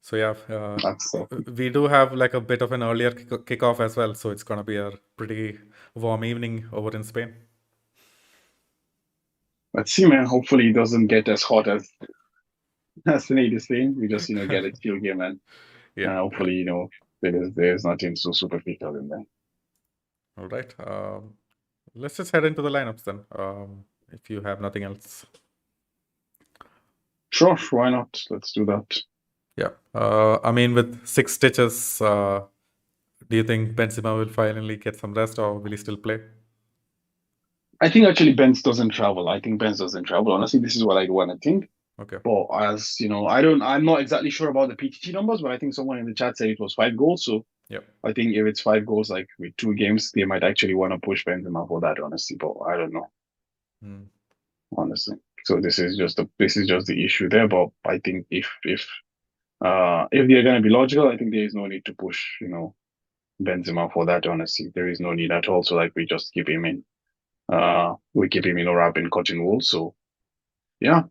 So yeah, That's we do have like a bit of an earlier kickoff as well, so it's gonna be a pretty warm evening over in Spain. Let's see, man. Hopefully, it doesn't get as hot as the native thing. We just get a chill game, and Yeah, yeah. hopefully there's nothing so superficial in there. All right. Let's just head into the lineups then. If you have nothing else. Sure, why not? Let's do that. Yeah. I mean, with six stitches, do you think Benzema will finally get some rest, or will he still play? I think actually Benz doesn't travel. I think Benz doesn't travel. Honestly, this is what I want to think. Okay. But as I'm not exactly sure about the PTT numbers, but I think someone in the chat said it was 5 goals. So Yep. I think if it's 5 goals, like with 2 games, they might actually want to push Benzema for that, honestly. But I don't know, Mm. honestly. So this is just the issue there. But I think if they're gonna be logical, I think there is no need to push, Benzema for that, honestly. There is no need at all. So like we just keep him in. We keep him in wrap in cotton wool. So yeah.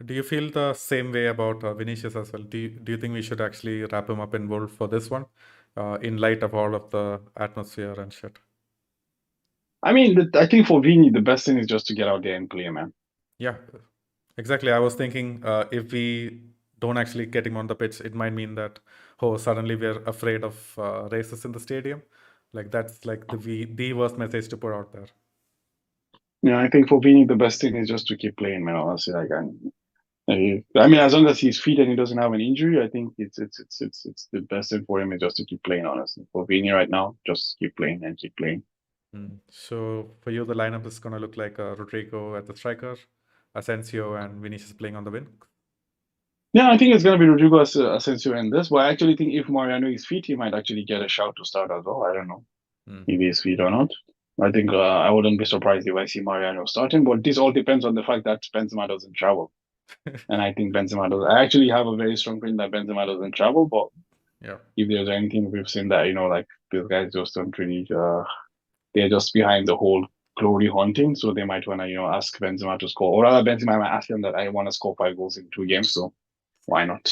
Do you feel the same way about Vinicius as well? Do you think we should actually wrap him up in wool for this one, in light of all of the atmosphere and shit? I mean, I think for Vini, the best thing is just to get out there and play, man. Yeah, exactly. I was thinking if we don't actually get him on the pitch, it might mean that, oh, suddenly we're afraid of races in the stadium. Like that's like the worst message to put out there. Yeah, I think for Vini, the best thing is just to keep playing, man. Honestly, I mean, as long as he's fit and he doesn't have an injury, I think it's the best thing for him is just to keep playing. Honestly, for Vini right now, just keep playing and keep playing. So for you, the lineup is gonna look like Rodrigo at the striker, Asensio and Vinicius playing on the wing. Yeah, I think it's gonna be Rodrigo Asensio in this, but I actually think if Mariano is fit, he might actually get a shout to start as well. I don't know Mm. if he's fit or not. I think I wouldn't be surprised if I see Mariano starting, but this all depends on the fact that Benzema doesn't travel. And I think Benzema does. I actually have a very strong feeling that Benzema doesn't travel, but Yeah. if there's anything we've seen that, like these guys just don't really they're just behind the whole glory hunting. So they might wanna, ask Benzema to score. Or rather Benzema might ask him that I want to score 5 goals in 2 games, so why not?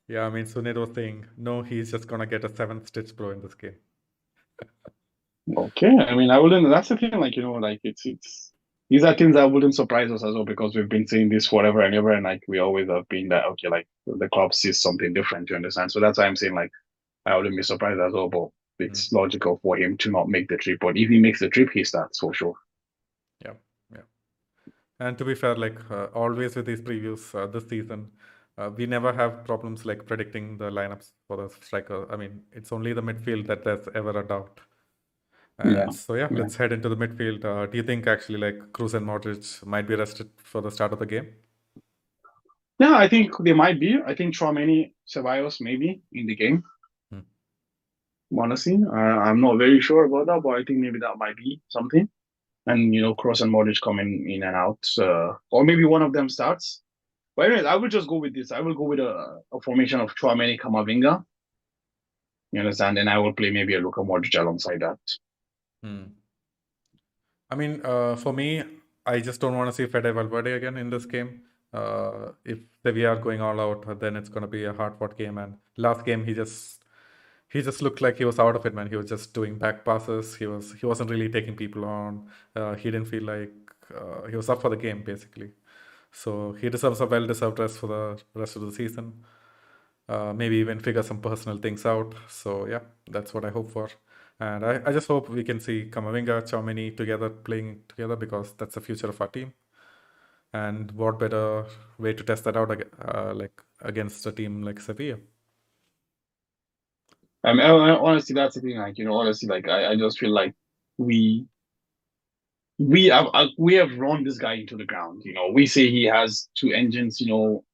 Yeah, I mean, Sunil was saying, no, he's just gonna get a seventh stitch bro in this game. Okay. I mean I wouldn't that's the thing, like, like it's these are things that wouldn't surprise us as well because we've been saying this forever and ever and like we always have been that okay, like the club sees something different, you understand? So that's why I'm saying like I wouldn't be surprised as well, but Mm. it's logical for him to not make the trip. But if he makes the trip, he starts for sure. Yeah, yeah. And to be fair, like always with these previews this season, we never have problems like predicting the lineups for the striker. I mean, it's only the midfield that there's ever a doubt. Yeah. And so yeah, Yeah. let's head into the midfield. Do you think actually like Cruz and Modric might be rested for the start of the game? Yeah, I think they might be. I think Tchouaméni, Ceballos maybe in the game. Hmm. Honestly, I'm not very sure about that, but I think maybe that might be something. And Kroos and Modric coming in and out, or maybe one of them starts. But anyways, I will just go with this. I will go with a formation of Tchouaméni, Camavinga. You understand? And I will play maybe a Luka Modric alongside that. Hmm. I mean, for me, I just don't want to see Fede Valverde again in this game. If Sevilla are going all out, then it's going to be a hard-fought game. And last game, he just looked like he was out of it, man. He was just doing back passes. He wasn't really taking people on. He didn't feel like he was up for the game, basically. So he deserves a well-deserved rest for the rest of the season. Maybe even figure some personal things out. So yeah, that's what I hope for. And I just hope we can see Kamavinga, Tchouaméni together playing together because that's the future of our team. And what better way to test that out like against a team like Sevilla? I mean, honestly, that's the thing. Like, honestly, like I just feel like we we have run this guy into the ground. We say he has 2 engines,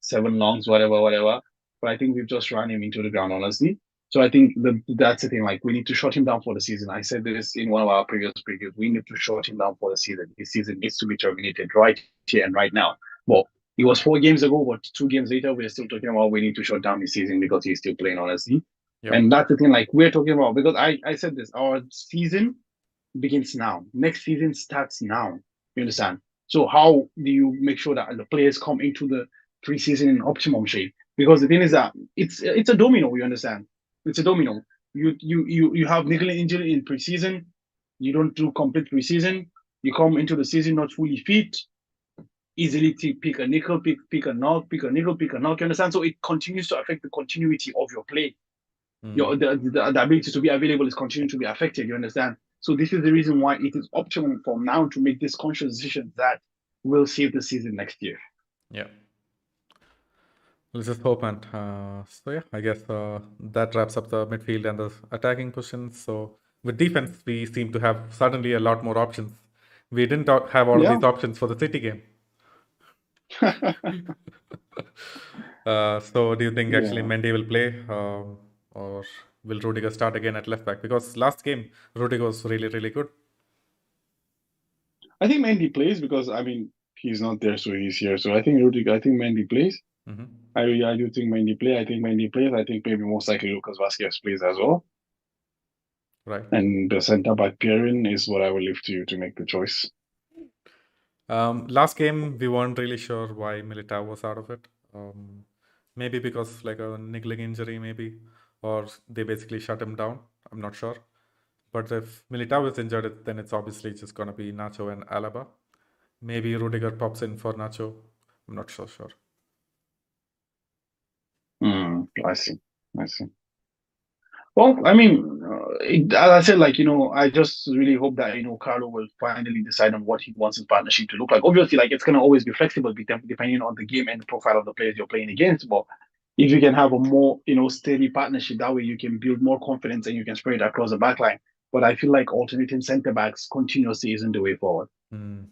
7 lungs, whatever, whatever. But I think we've just run him into the ground, honestly. So I think that's the thing. Like we need to shut him down for the season. I said this in one of our previous previews. We need to shut him down for the season. His season needs to be terminated right here and right now. Well, it was 4 games ago, but 2 games later, we're still talking about we need to shut down his season because he's still playing, honestly. Yep. And that's the thing. Like we're talking about because I said this. Our season begins now. Next season starts now. You understand? So how do you make sure that the players come into the preseason in optimum shape? Because the thing is that it's a domino. You understand? It's a domino. You have niggling injury in preseason. You don't do complete preseason. You come into the season not fully fit. Easily pick a nickel, pick a knock, pick a nickel, pick a knock. You understand? So it continues to affect the continuity of your play. Mm. The ability to be available is continuing to be affected. You understand? So this is the reason why it is optimum for now to make this conscious decision that will save the season next year. Yeah. Let's just hope. And so yeah, I guess that wraps up the midfield and the attacking positions. So with defense, we seem to have suddenly a lot more options. We didn't have all of Yeah. these options for the City game. So do you think actually Yeah. Mendy will play, or will Rudiger start again at left back? Because last game Rudiger was really, really good. I think Mendy plays because I mean he's not there, so he's here. So I think Mendy plays. Hmm. I do think Mendy play. I think Mendy plays. I think maybe most likely Lucas Vasquez plays as well. Right. And the centre back pairing is what I will leave to you to make the choice. Last game, we weren't really sure why Militao was out of it. Um, maybe because like a niggling injury, maybe, or they basically shut him down. I'm not sure. But if Militao is injured, then it's obviously just gonna be Nacho and Alaba. Maybe Rudiger pops in for Nacho. I'm not so sure. I see. I see. Well, I mean, as I said, like, I just really hope that, Carlo will finally decide on what he wants his partnership to look like. Obviously, like, it's going to always be flexible depending on the game and the profile of the players you're playing against. But if you can have a more, steady partnership, that way you can build more confidence and you can spread it across the back line. But I feel like alternating centre backs continuously isn't the way forward. Hmm.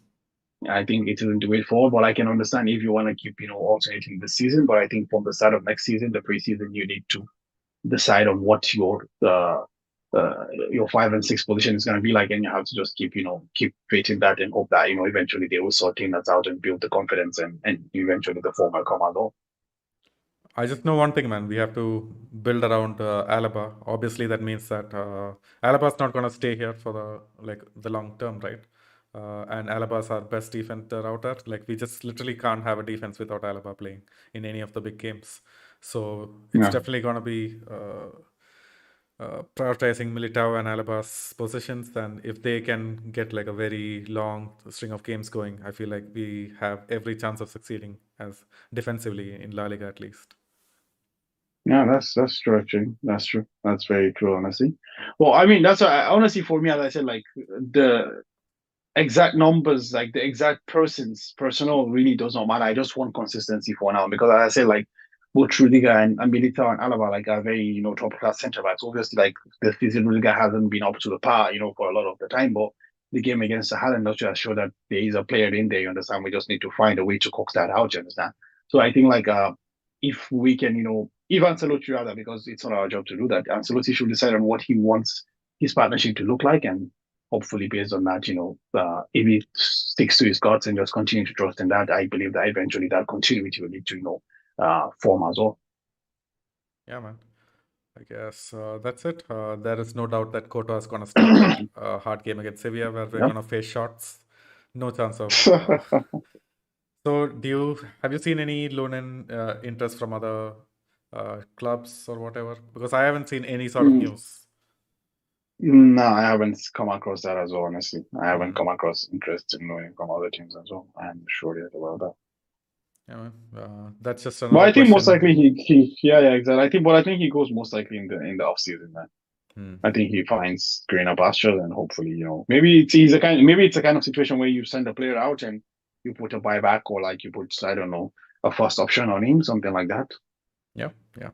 I think it isn't the way forward, but I can understand if you want to keep, alternating this season. But I think from the start of next season, the preseason, you need to decide on what your 5 and 6 position is going to be like, and you have to just keep creating that and hope that eventually they will sort things out and build the confidence and eventually the form will come along. I just know one thing, man. We have to build around Alaba. Obviously, that means that Alaba's not gonna stay here for the long term, right? And Alaba's our best defender out there. Like we just literally can't have a defense without Alaba playing in any of the big games. So it's Yeah, definitely gonna be prioritizing Militao and Alaba's positions. And if they can get like a very long string of games going, I feel like we have every chance of succeeding as defensively in La Liga at least. yeah, that's true. Actually, that's true. That's very true. Honestly, well, I mean, that's why, honestly for me, as I said, like the exact numbers, like the exact personnel really does not matter. I just want consistency for now because as I say, like both Rudiger and Militao and Alaba like are very, top class centre backs. Obviously, like the season Rudiger hasn't been up to the par, for a lot of the time, but the game against the Highlanders just showed that there is a player in there, you understand? We just need to find a way to coax that out, you understand? So I think like if we can, if Ancelotti rather, because it's not our job to do that, Ancelotti should decide on what he wants his partnership to look like and hopefully based on that, if he sticks to his guts and just continue to trust in that, I believe that eventually that continuity will lead to, form as well. Yeah, man. I guess that's it. There is no doubt that Courtois is going to start that hard game against Sevilla where we're Yeah. going to face shots. No chance of. So, have you seen any loan and interest from other clubs or whatever? Because I haven't seen any sort of Mm, news. no, I haven't come across that as well, honestly. I haven't Hmm. come across interest in knowing from other teams as well. I'm sure yet about that. Yeah, man. That's just But another I think most question. likely he yeah, exactly. I think he goes most likely in the off season, man. Hmm. I think he finds greener pastures and hopefully, maybe it's a kind of situation where you send a player out and you put a buyback or like you put, I don't know, a first option on him, something like that. Yeah, yeah.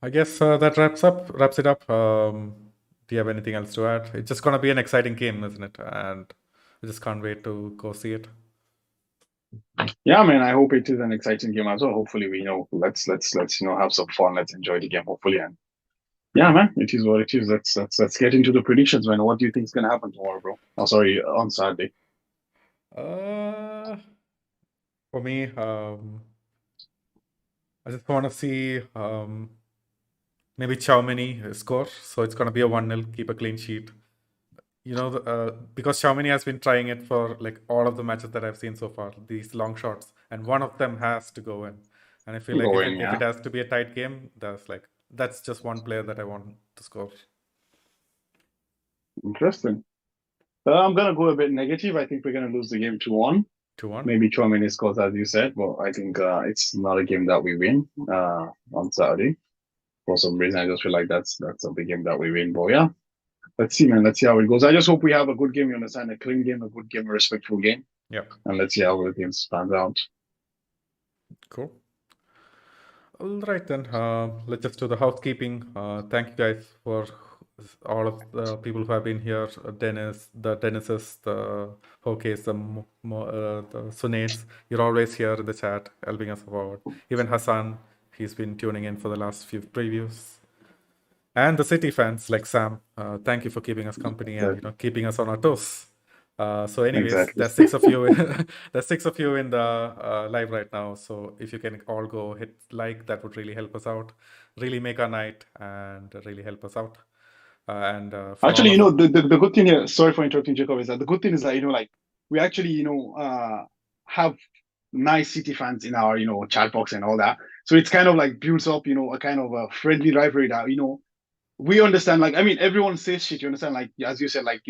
I guess that wraps it up. Do you have anything else to add? It's just gonna be an exciting game, isn't it? And I just can't wait to go see it. Yeah, man, I hope it is an exciting game as well. Hopefully we let's have some fun, let's enjoy the game, hopefully. And yeah, man, it is what it is. Let's get into the predictions, man. What do you think is gonna happen tomorrow, bro? Oh, sorry, on Saturday. Uh, for me, I just want to see maybe Chow score. So it's gonna be a 1-0, keep a clean sheet. Because Xiaomini has been trying it for like all of the matches that I've seen so far, these long shots, and one of them has to go in. And I feel like Go if in, it yeah. has to be a tight game, that's just one player that I want to score. Interesting. I'm gonna go a bit negative. I think we're gonna lose the game 2-1. 2-1. Maybe 2 minutes scores, as you said, but I think it's not a game that we win on Saturday. For some reason, I just feel like that's a big game that we win. But yeah, let's see, man. Let's see how it goes. I just hope we have a good game. You understand, a clean game, a good game, a respectful game, Yeah, and let's see how everything pans out. cool. All right then. Let's just do the housekeeping. Thank you guys for all of the people who have been here. Dennises, the Hokes, the Sunets. You're always here in the chat, helping us forward. Even Hassan, he's been tuning in for the last few previews. And the City fans like Sam, thank you for keeping us company and Exactly. keeping us on our toes. So, anyways, Exactly. there's six of you. There's six of you in the live right now. So, if you can all go hit like, that would really help us out, really make our night, and really help us out. And for all Actually, of the good thing here, sorry for interrupting, Jacob, is that the good thing is that, like, we actually, have nice City fans in our, chat box and all that. So it's kind of like builds up, a kind of a friendly rivalry that, we understand. Like, I mean, everyone says shit, you understand? Like, as you said, like,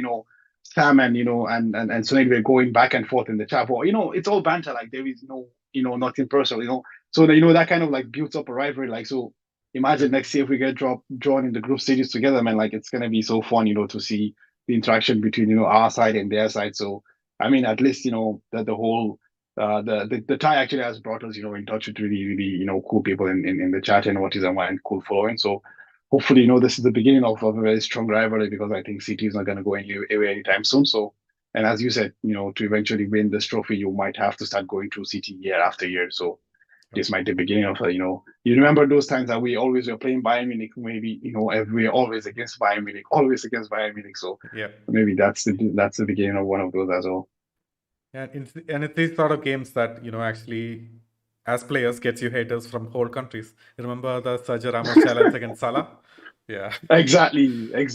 Sam and, and Sunil were going back and forth in the chat, but, it's all banter. Like, there is no, nothing personal, So, that kind of like builds up a rivalry. Like, so imagine yep, next year if we get drawn in the group stages together, man. Like, it's gonna be so fun, to see the interaction between, our side and their side. So, I mean, at least, that the whole the tie actually has brought us, in touch with really, really, cool people in the chat and what is and cool following. So hopefully, this is the beginning of a very strong rivalry, because I think City is not going to go away anytime soon. So, and as you said, to eventually win this trophy, you might have to start going through City year after year. So yep, this might be the beginning of you remember those times that we always were playing Bayern Munich, maybe, we're always against Bayern Munich, always against Bayern Munich. So yep. maybe that's the beginning of one of those as well. And it's these sort of games that, actually, as players, gets you haters from whole countries. Remember the Sergio Ramos challenge against Salah? Yeah. Exactly. That's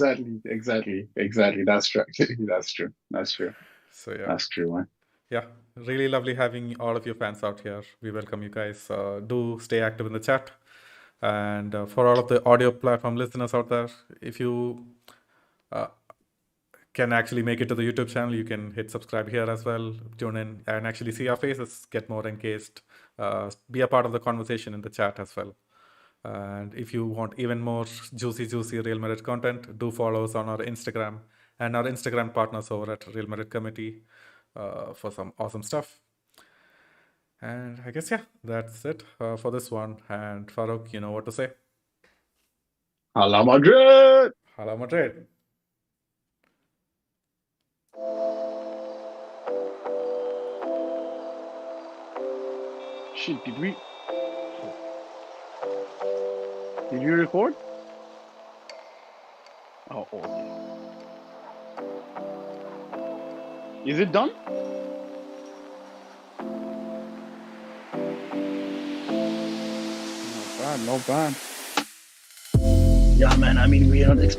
true. That's true. That's true. So, yeah. That's true, man. Yeah, really lovely having all of you fans out here. We welcome you guys. Do stay active in the chat. And for all of the audio platform listeners out there, if you uh, can actually make it to the YouTube channel, you can hit subscribe here as well. Tune in and actually see our faces, get more engaged, be a part of the conversation in the chat as well. And if you want even more juicy Real Madrid content, do follow us on our Instagram and our Instagram partners over at Real Madrid Committee for some awesome stuff. And I guess, yeah, that's it for this one. And Farouk, you know what to say. Hala Madrid! Hala Madrid. Shit, did you record? Oh, okay. Is it done? Not bad. Yeah, man. I mean, we are not